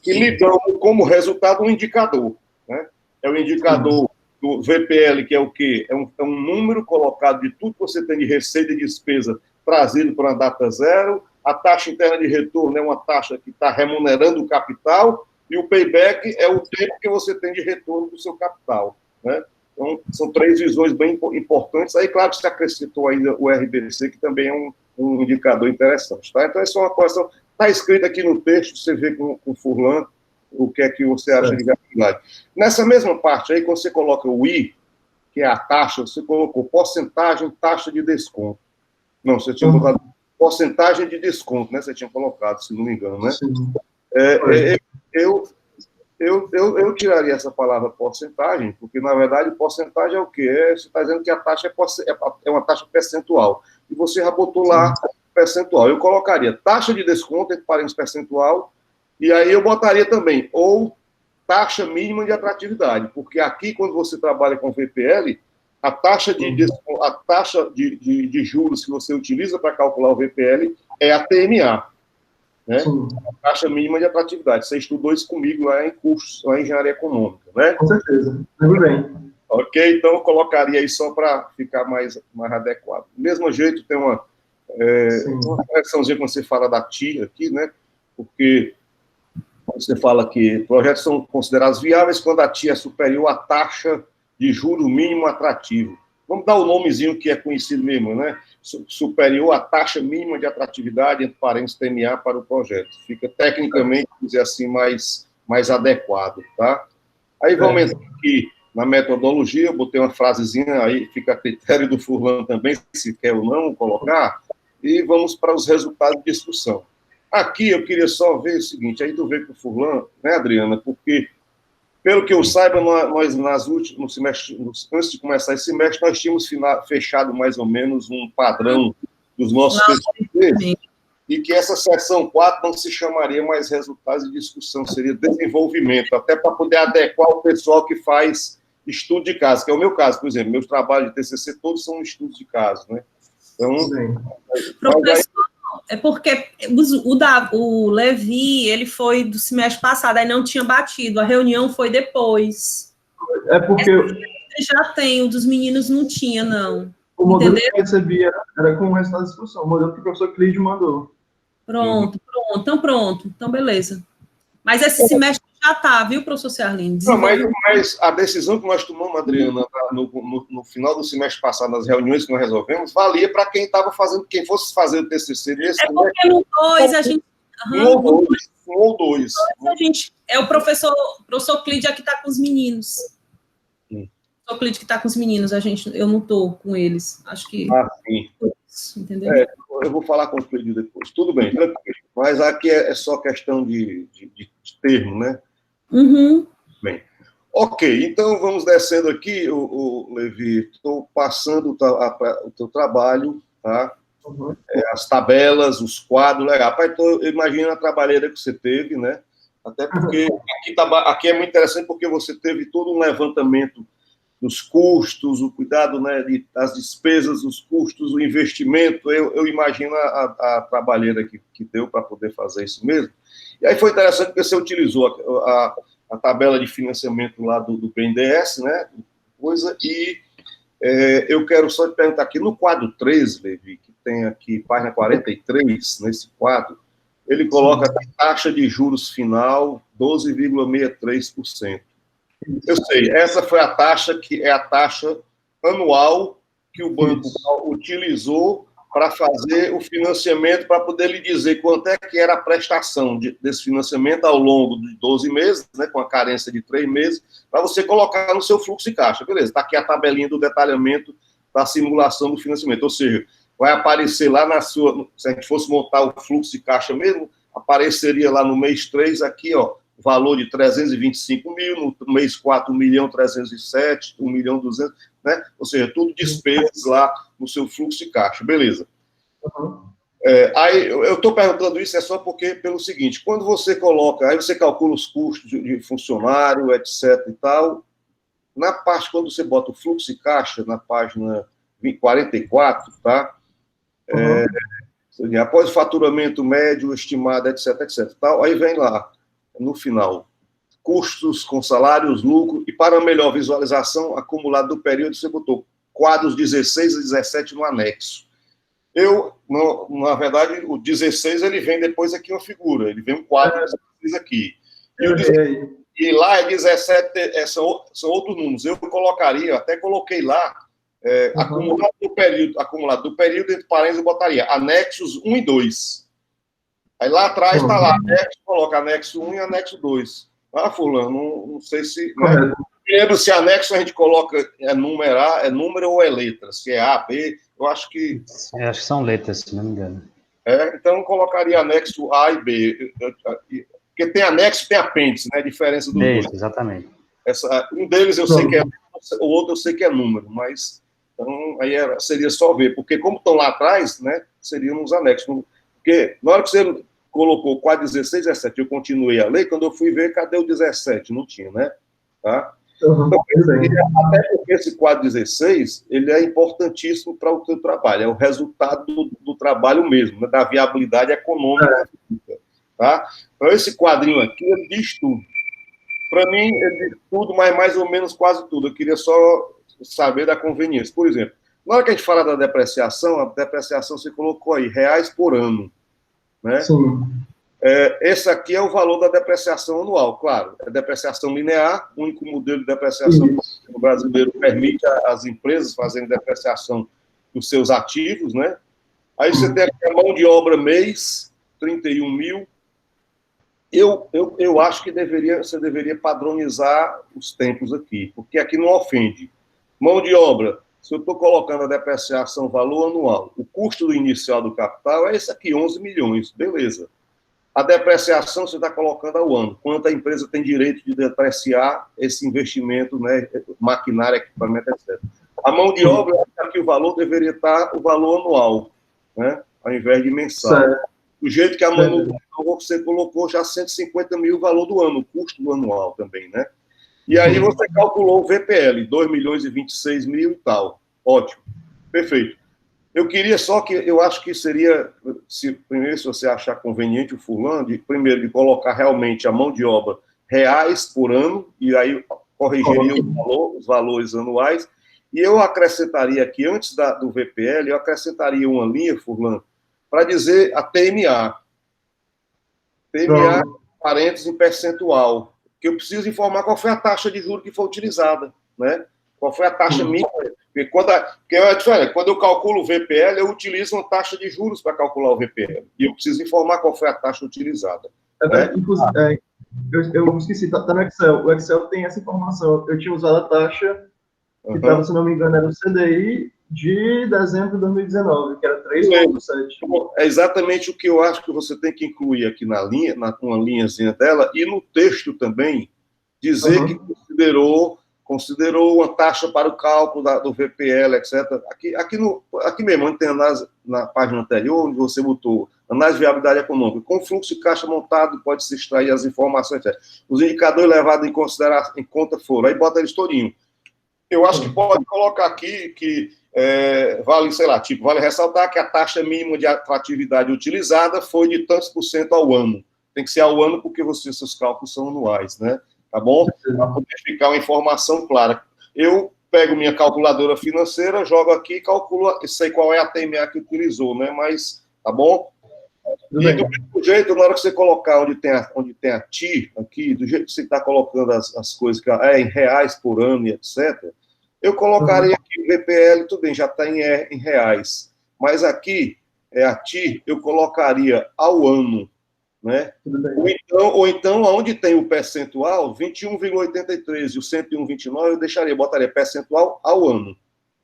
que lhe dão como resultado um indicador. Né? É o indicador do VPL, que é o quê? É um número colocado de tudo que você tem de receita e despesa trazido para uma data zero. A taxa interna de retorno é uma taxa que está remunerando o capital, e o payback é o tempo que você tem de retorno do seu capital. Né? Então, são três visões bem importantes. Aí, claro, você acrescentou ainda o RBC, que também é um indicador interessante. Tá? Então, essa é uma questão. Está escrito aqui no texto, você vê com o Furlan o que é que você acha de viabilidade. Nessa mesma parte aí, quando você coloca o I, que é a taxa, você colocou porcentagem, taxa de desconto. Não, você tinha colocado porcentagem de desconto, né? Você tinha colocado, se não me engano, né? Eu tiraria essa palavra porcentagem, porque, na verdade, porcentagem é o quê? Você está dizendo que a taxa é uma taxa percentual. E você já botou lá percentual. Eu colocaria taxa de desconto entre parênteses percentual, e aí eu botaria também, ou taxa mínima de atratividade, porque aqui, quando você trabalha com VPL, a taxa de juros que você utiliza para calcular o VPL é a TMA, né? A taxa mínima de atratividade. Você estudou isso comigo lá em cursos, lá em engenharia econômica, né? Com certeza. Muito bem. Ok, então eu colocaria aí só para ficar mais adequado. Do mesmo jeito, tem uma correçãozinha quando você fala da TIA aqui, né? Porque você fala que projetos são considerados viáveis quando a TIA é superior à taxa de juro mínimo atrativo. Vamos dar o nomezinho que é conhecido mesmo, né? Superior à taxa mínima de atratividade, entre parênteses, TMA, para o projeto. Fica, tecnicamente, dizer assim, mais adequado, tá? Aí vamos entrar aqui na metodologia, eu botei uma frasezinha aí, fica a critério do Furlan também, se quer ou não colocar, e vamos para os resultados de discussão. Aqui eu queria só ver o seguinte, aí tu vê com o Furlan, né, Adriana, porque, pelo que eu saiba, nós no semestre, antes de começar esse semestre, nós tínhamos fechado mais ou menos um padrão dos nossos PCCs, e que essa seção 4 não se chamaria mais resultados de discussão, seria desenvolvimento, até para poder adequar o pessoal que faz estudo de caso, que é o meu caso, por exemplo, meus trabalhos de TCC todos são estudos de caso, né? Então, professor, é porque o Levi, ele foi do semestre passado, aí não tinha batido, a reunião foi depois. É porque... Já tem, o dos meninos não tinha, não. O modelo entendeu? que eu recebia era com o resultado da discussão, o modelo que o professor Clídio mandou. Pronto. Então, beleza. Mas esse semestre já está, viu, professor Ciarline? Não, mas a decisão que nós tomamos, Adriana, no final do semestre passado, nas reuniões que nós resolvemos, valia para quem fosse fazer o TCC nesse. É porque no 2 a gente... Um ou dois. É o professor Clídio que está com os meninos. O professor Clídio que está com os meninos, eu não estou com eles. Acho que... sim. Entendeu? Eu vou falar com o Clídio depois. Tudo bem, tranquilo. Mas aqui é só questão de termo, né? Uhum. Bem. Ok, então vamos descendo aqui, o Levi. Estou passando o teu trabalho, tá? Uhum. As tabelas, os quadros, legal. Rapaz, então, imagina a trabalheira que você teve, né? Até porque aqui é muito interessante porque você teve todo um levantamento dos custos, o cuidado, né, das despesas, os custos, o investimento. Eu imagino a trabalheira que deu para poder fazer isso mesmo. E aí foi interessante porque você utilizou a tabela de financiamento lá do BNDES, né? E eu quero só te perguntar aqui, no quadro 13, Levi, que tem aqui, página 43, nesse quadro, ele coloca a taxa de juros final 12,63%. Eu sei, essa foi a taxa que é a taxa anual que o banco utilizou para fazer o financiamento, para poder lhe dizer quanto é que era a prestação desse financiamento ao longo de 12 meses, né, com a carência de 3 meses, para você colocar no seu fluxo de caixa. Beleza, está aqui a tabelinha do detalhamento da simulação do financiamento. Ou seja, vai aparecer lá na sua... Se a gente fosse montar o fluxo de caixa mesmo, apareceria lá no mês 3, aqui, ó, o valor de 325 mil, no mês 4, 1.307.000, 1.200.000, né? Ou seja, tudo despesas lá no seu fluxo de caixa, beleza. Aí, eu estou perguntando isso só porque, pelo seguinte, quando você coloca, aí você calcula os custos de funcionário, etc e tal, na parte, quando você bota o fluxo de caixa, na página 44, tá? Após o faturamento médio, estimado, etc, etc, tal, aí vem lá, no final, custos com salários, lucro, e para melhor visualização, acumulado do período, você botou quadros 16 e 17 no anexo. Na verdade, o 16, ele vem depois aqui uma figura, ele vem um quadro 16 aqui. E lá é 17, são outros números. Eu colocaria, até coloquei lá, acumulado do período, entre parênteses, eu botaria anexos 1 e 2. Aí lá atrás está lá, anexo, coloca anexo 1 e anexo 2. Ah, fulano, não sei se... Né? Lembro se anexo a gente coloca número ou é letra, se é A, B, eu acho que... acho que são letras, se não me engano. Então eu colocaria anexo A e B, porque tem anexo e tem apêndice, né, a diferença dos dois. Exatamente. Um deles eu sei que é, o outro eu sei que é número, mas então aí seria só ver, porque como estão lá atrás, né, seriam os anexos. Porque na hora que você colocou quadro 16, 17, eu continuei a ler, quando eu fui ver, cadê o 17? Não tinha, né? Tá? Então, até porque esse quadro 16, ele é importantíssimo para o teu trabalho, é o resultado do trabalho mesmo, né, da viabilidade econômica. Tá? Então, esse quadrinho aqui, ele diz tudo. Para mim, ele diz tudo, mas mais ou menos quase tudo. Eu queria só saber da conveniência. Por exemplo, na hora que a gente fala da depreciação, a depreciação você colocou aí, reais por ano. Né? Sim. Esse aqui é o valor da depreciação anual, claro. É depreciação linear, o único modelo de depreciação que o brasileiro permite às empresas fazerem depreciação dos seus ativos, né? Aí você tem aqui a mão de obra mês, 31 mil. Eu acho que você deveria padronizar os tempos aqui, porque aqui não ofende. Mão de obra, se eu estou colocando a depreciação valor anual, o custo do inicial do capital é esse aqui, 11 milhões, beleza. A depreciação você está colocando ao ano, quanto a empresa tem direito de depreciar esse investimento, né, maquinária, equipamento, etc. A mão de obra, aqui o valor deveria estar o valor anual, né, ao invés de mensal. Certo. Do jeito que a manutenção você colocou já 150 mil o valor do ano, o custo do anual também, né? E aí você calculou o VPL, 2 milhões e 26 mil e tal. Ótimo, perfeito. Eu queria só que, eu acho que seria, primeiro, se você achar conveniente o fulano, primeiro de colocar realmente a mão de obra reais por ano, e aí corrigiria os valores anuais, e eu acrescentaria aqui, antes do VPL, eu acrescentaria uma linha, fulano, para dizer a TMA. TMA, parênteses em percentual, que eu preciso informar qual foi a taxa de juros que foi utilizada, né? Qual foi a taxa mínima. Porque quando eu calculo o VPL, eu utilizo uma taxa de juros para calcular o VPL. E eu preciso informar qual foi a taxa utilizada. Né? Eu esqueci, tá no Excel. O Excel tem essa informação. Eu tinha usado a taxa que estava, se não me engano, era o CDI de dezembro de 2019, que era 3,7. É exatamente o que eu acho que você tem que incluir aqui na linha, uma linhazinha dela, e no texto também, dizer que considerou uma taxa para o cálculo do VPL, etc. Aqui mesmo, onde tem na página anterior, onde você botou análise de viabilidade econômica, com fluxo de caixa montado, pode-se extrair as informações, etc. Os indicadores levados em conta foram, aí bota eles todinho. Eu acho que pode colocar aqui que vale, sei lá, vale ressaltar que a taxa mínima de atratividade utilizada foi de tantos por cento ao ano. Tem que ser ao ano porque seus cálculos são anuais, né? Tá bom? Para poder ficar uma informação clara. Eu pego minha calculadora financeira, jogo aqui e calculo, sei qual é a TMA que utilizou, né? Mas, tá bom? E do mesmo jeito, na hora que você colocar onde tem a TI, aqui, do jeito que você está colocando as coisas que em reais por ano e etc., eu colocaria aqui o VPL, tudo bem, já está em reais. Mas aqui, a TI, eu colocaria ao ano, né? Ou então, onde tem o percentual, 21,83 e o 101,29, eu botaria percentual ao ano,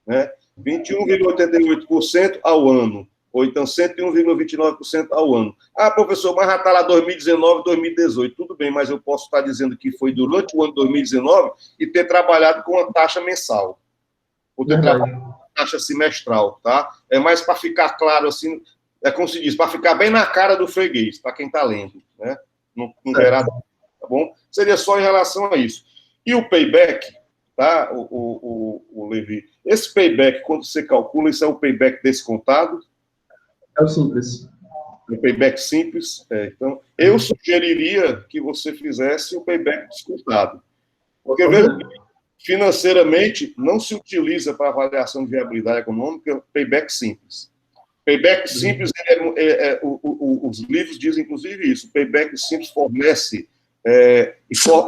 né? 21,88% ao ano, ou então 101,29% ao ano. Ah, professor, mas já está lá 2019, 2018. Tudo bem, mas eu posso estar dizendo que foi durante o ano de 2019 e ter trabalhado com a taxa mensal, ou ter trabalhado com a taxa semestral, tá? É mais para ficar claro, assim, como se diz, para ficar bem na cara do freguês, para quem está lendo, né? Não gerar, tá bom? Seria só em relação a isso. E o payback, tá, o Levi? Esse payback, quando você calcula, isso é o payback descontado? É o simples. O payback simples. Então, eu sugeriria que você fizesse o payback descontado. Porque, veja, financeiramente, não se utiliza para avaliação de viabilidade econômica o payback simples. Payback simples, os livros dizem, inclusive, isso. O payback simples fornece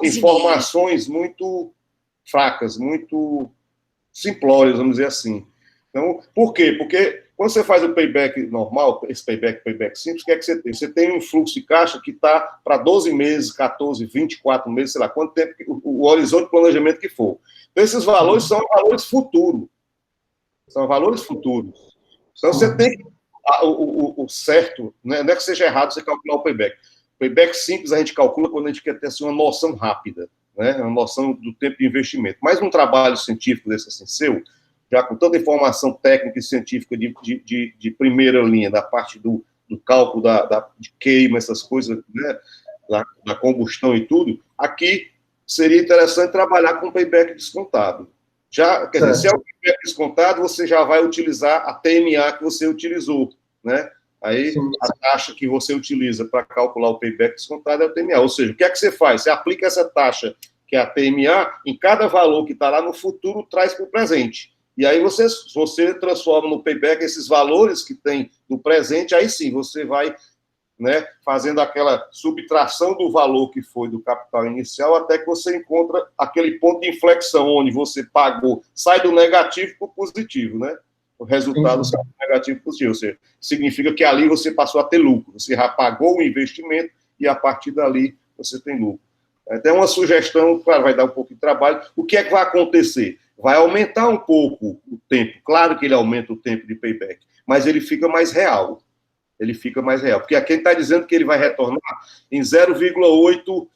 informações muito fracas, muito simplórias, vamos dizer assim. Então, por quê? Porque quando você faz o payback normal, esse payback simples, o que é que você tem? Você tem um fluxo de caixa que está para 12 meses, 14, 24 meses, sei lá, quanto tempo, o horizonte de planejamento que for. Então, esses valores são valores futuros. São valores futuros. Então, você tem o certo, né? Não é que seja errado você calcular o payback. O payback simples a gente calcula quando a gente quer ter assim, uma noção rápida, né? Uma noção do tempo de investimento. Mas um trabalho científico desse assim, seu, já com tanta informação técnica e científica de primeira linha, da parte do cálculo de queima, essas coisas, né? da combustão e tudo, aqui seria interessante trabalhar com payback descontado. Já, quer dizer, se é o payback descontado, você já vai utilizar a TMA que você utilizou, né? Aí, sim, a taxa que você utiliza para calcular o payback descontado é o TMA. Ou seja, o que é que você faz? Você aplica essa taxa, que é a TMA, em cada valor que está lá no futuro, traz para o presente. E aí você transforma no payback esses valores que tem no presente, aí sim, você vai, né, fazendo aquela subtração do valor que foi do capital inicial até que você encontra aquele ponto de inflexão onde você pagou, sai do negativo para o positivo, né? O resultado sai do negativo para o positivo, ou seja, significa que ali você passou a ter lucro, você já pagou o investimento e a partir dali você tem lucro. Então, uma sugestão, claro, vai dar um pouco de trabalho. O que é que vai acontecer? Vai aumentar um pouco o tempo, claro que ele aumenta o tempo de payback, mas ele fica mais real. Ele fica mais real. Porque aqui ele está dizendo que ele vai retornar em 0,8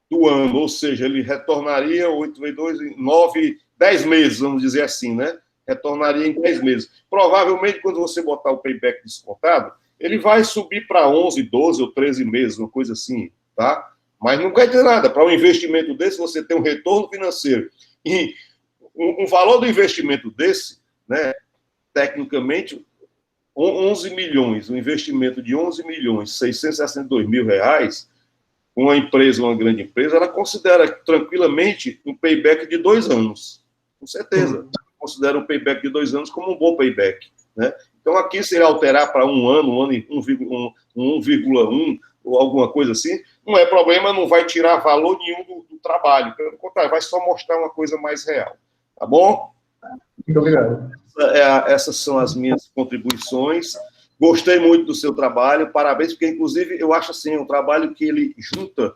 do ano, ou seja, ele retornaria 8 vezes 2 em 9, 10 meses, vamos dizer assim, né? Retornaria em 10 meses. Provavelmente, quando você botar o payback descontado, ele vai subir para 11, 12 ou 13 meses, uma coisa assim, tá? Mas não quer dizer nada. Para um investimento desse, você tem um retorno financeiro. E um valor do investimento desse, né, tecnicamente, 11 milhões, um investimento de 11 milhões, 662 mil reais, uma empresa, uma grande empresa, ela considera tranquilamente um payback de 2 anos. Com certeza. Considera um payback de 2 anos como um bom payback, né? Então, aqui, se ele alterar para 1 ano e 1,1 ou alguma coisa assim, não é problema, não vai tirar valor nenhum do trabalho. Pelo contrário, vai só mostrar uma coisa mais real. Tá bom? Muito obrigado. Essas são as minhas contribuições. Gostei muito do seu trabalho, parabéns, porque, inclusive, eu acho assim, um trabalho que ele junta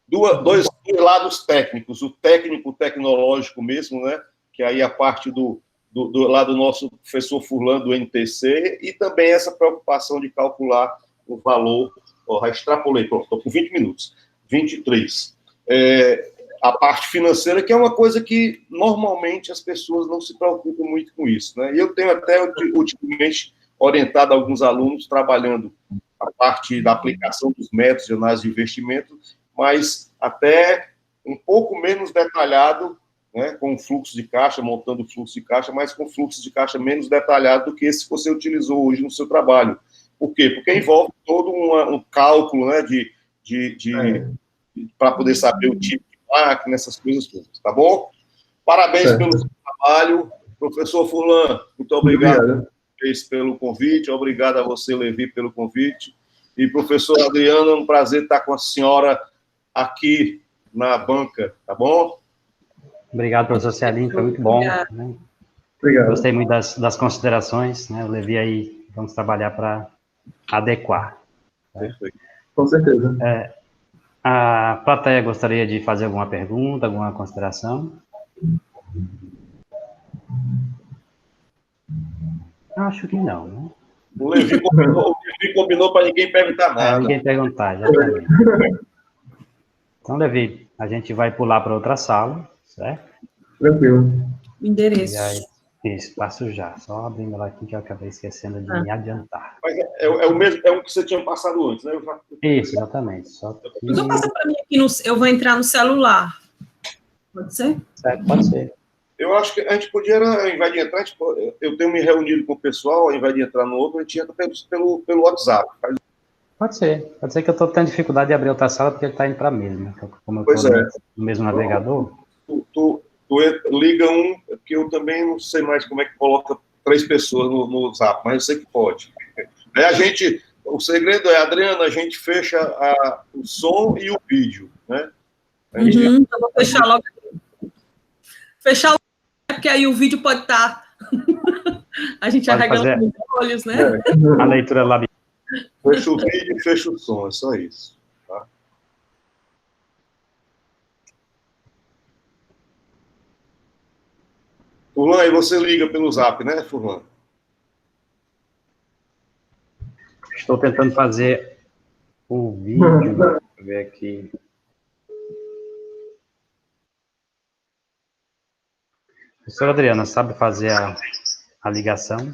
dois lados técnicos, o técnico tecnológico mesmo, né? Que aí a parte do lado do nosso professor Furlan, do NTC, e também essa preocupação de calcular o valor. Já extrapolei, pronto, estou com 20 minutos, 23. A parte financeira, que é uma coisa que normalmente as pessoas não se preocupam muito com isso, né? E eu tenho até ultimamente orientado alguns alunos trabalhando a parte da aplicação dos métodos de análise de investimento, mas até um pouco menos detalhado, né, com fluxo de caixa, montando fluxo de caixa, mas com fluxo de caixa menos detalhado do que esse que você utilizou hoje no seu trabalho. Por quê? Porque envolve todo um cálculo, né, para poder saber o tipo de máquina, essas coisas todas, tá bom? Parabéns pelo seu trabalho. Professor Furlan, muito obrigado pelo convite, obrigado a você, Levi, pelo convite. E, professor Adriano, é um prazer estar com a senhora aqui na banca, tá bom? Obrigado, professor Celim, foi muito bom. Né? Obrigado. Gostei muito das considerações, né? O Levi aí, vamos trabalhar para adequar. Perfeito. Com certeza. A plateia gostaria de fazer alguma pergunta, alguma consideração? Acho que não, né? O Levi combinou para ninguém perguntar nada. Ninguém perguntar, exatamente. Então, Levi, a gente vai pular para outra sala, certo? Tranquilo. Endereço. E aí, isso, passo já. Só abrindo ela aqui que eu acabei esquecendo de me adiantar. Mas é o mesmo, é um que você tinha passado antes, né? Isso, exatamente. Só que... Então passa para mim aqui, eu vou entrar no celular. Pode ser? Certo, pode ser. Eu acho que a gente podia, ao invés de entrar, eu tenho me reunido com o pessoal, ao invés de entrar no outro, a gente entra pelo WhatsApp. Pode ser. Pode ser que eu estou tendo dificuldade de abrir outra sala porque ele está indo para a mesma. Como eu Pois estou é. no mesmo navegador. Tu liga que eu também não sei mais como é que coloca 3 pessoas no Zap, mas eu sei que pode. O segredo é, Adriana, a gente fecha o som e o vídeo, né? Então vou fechar logo aqui. Fechar o porque aí o vídeo pode estar a gente Pode arregalando fazer os olhos, né? a leitura labial. Fecha o vídeo e fecha o som, é só isso. Tá? Furlan, aí você liga pelo Zap, né, Furlan? Estou tentando fazer o vídeo. Deixa eu ver aqui. Professora Adriana, sabe fazer a ligação?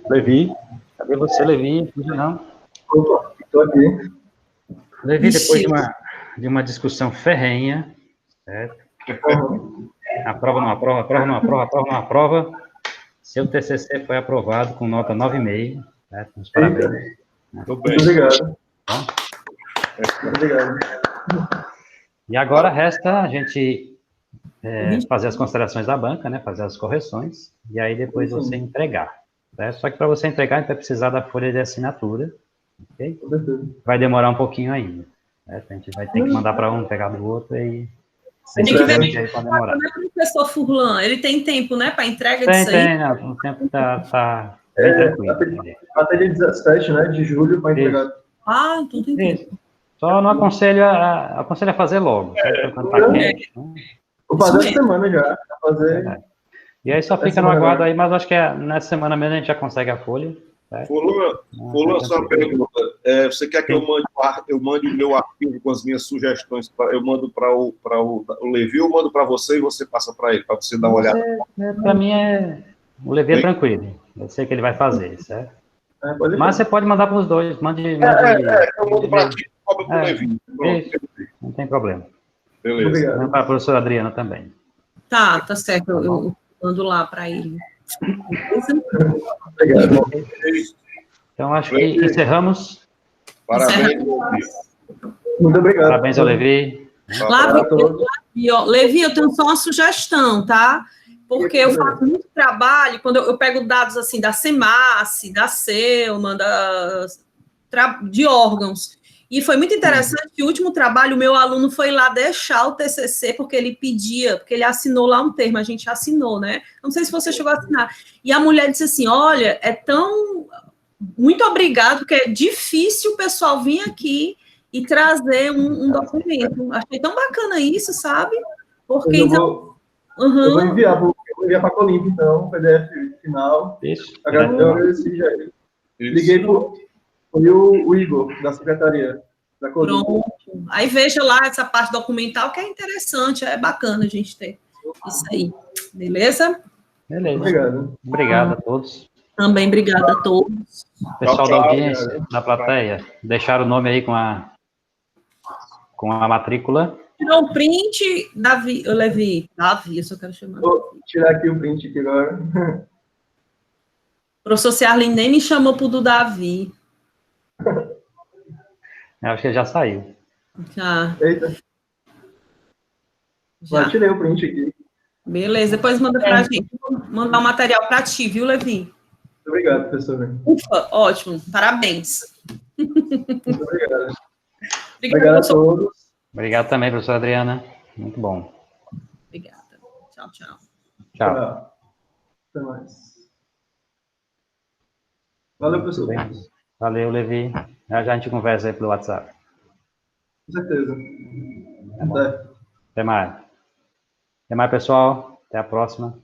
Levi, cadê você, Levi? Não. Opa, estou aqui. Levi, depois de uma discussão ferrenha, certo? Aprova, não aprova, aprova, não aprova, aprova, não aprova. Seu TCC foi aprovado com nota 9,5, certo? Uns parabéns. Muito bem. Muito obrigado. Muito obrigado. E agora resta a gente fazer as considerações da banca, né? Fazer as correções, e aí depois você entregar. Certo? Só que para você entregar, a gente vai precisar da folha de assinatura. Okay? Vai demorar um pouquinho ainda. Certo? A gente vai ter que mandar para um, pegar do outro e... Tem que ver aí para demorar. O professor Furlan, ele tem tempo, né, para entrega disso aí? Tem, não, o tempo tá bem tranquilo. Até dia 17, né, de julho, para entregar. Ah, tudo entendi. Só não aconselho a fazer logo, certo? Quando tá quente. Vou fazer essa semana já, fazer... E aí só fica no aguardo aí, mas acho que nessa semana mesmo a gente já consegue a folha. Furlan, só uma pergunta. Você quer que eu mande o meu arquivo com as minhas sugestões? Eu mando para o Levi ou mando para você e você passa para ele, para você dar uma olhada? Para mim, o Levi é tranquilo. Eu sei que ele vai fazer, certo? Mas você pode mandar para os dois. Mande eu mando para ti, cobra para o Levi. Não tem problema. Beleza. Manda para a professora Adriana também. Tá certo. Eu mando lá para ele. Obrigado. Então, acho que encerramos. Parabéns. Muito obrigado. Parabéns ao Levi. Levi, eu tenho só uma sugestão, tá? Porque eu faço muito trabalho, quando eu pego dados assim da SEMASSE, da SELMA, de órgãos. E foi muito interessante que o último trabalho, o meu aluno foi lá deixar o TCC, porque ele pedia, porque ele assinou lá um termo, a gente assinou, né? Não sei se você chegou a assinar. E a mulher disse assim, olha, muito obrigado, porque é difícil o pessoal vir aqui e trazer um documento. Achei tão bacana isso, sabe? Porque eu vou enviar para a Colimp, então, o PDF final. Isso. Eu agradeci já. Liguei foi o Igor, da secretaria da Colimp. Pronto. Aí veja lá essa parte documental, que é interessante, é bacana a gente ter isso aí. Beleza? Beleza. Obrigado. Obrigado a todos. Também obrigada a todos. Pessoal da audiência, da plateia, deixaram o nome aí com a matrícula. Tirou um print, Levi, eu só quero chamar. Vou tirar aqui o print aqui agora. O professor Ciarlin nem me chamou pro do Davi. Eu acho que ele já saiu. Já. Eita. Já tirei o print aqui. Beleza, depois manda pra gente. Vou mandar o material para ti, viu, Levi? Muito obrigado, professor. Ufa, ótimo, parabéns. Muito obrigado. Obrigada a todos. Obrigado também, professora Adriana. Muito bom. Obrigada. Tchau, tchau. Tchau. Até mais. Valeu, professor. Valeu, Levi. Já a gente conversa aí pelo WhatsApp. Com certeza. Até mais. Até mais, pessoal. Até a próxima.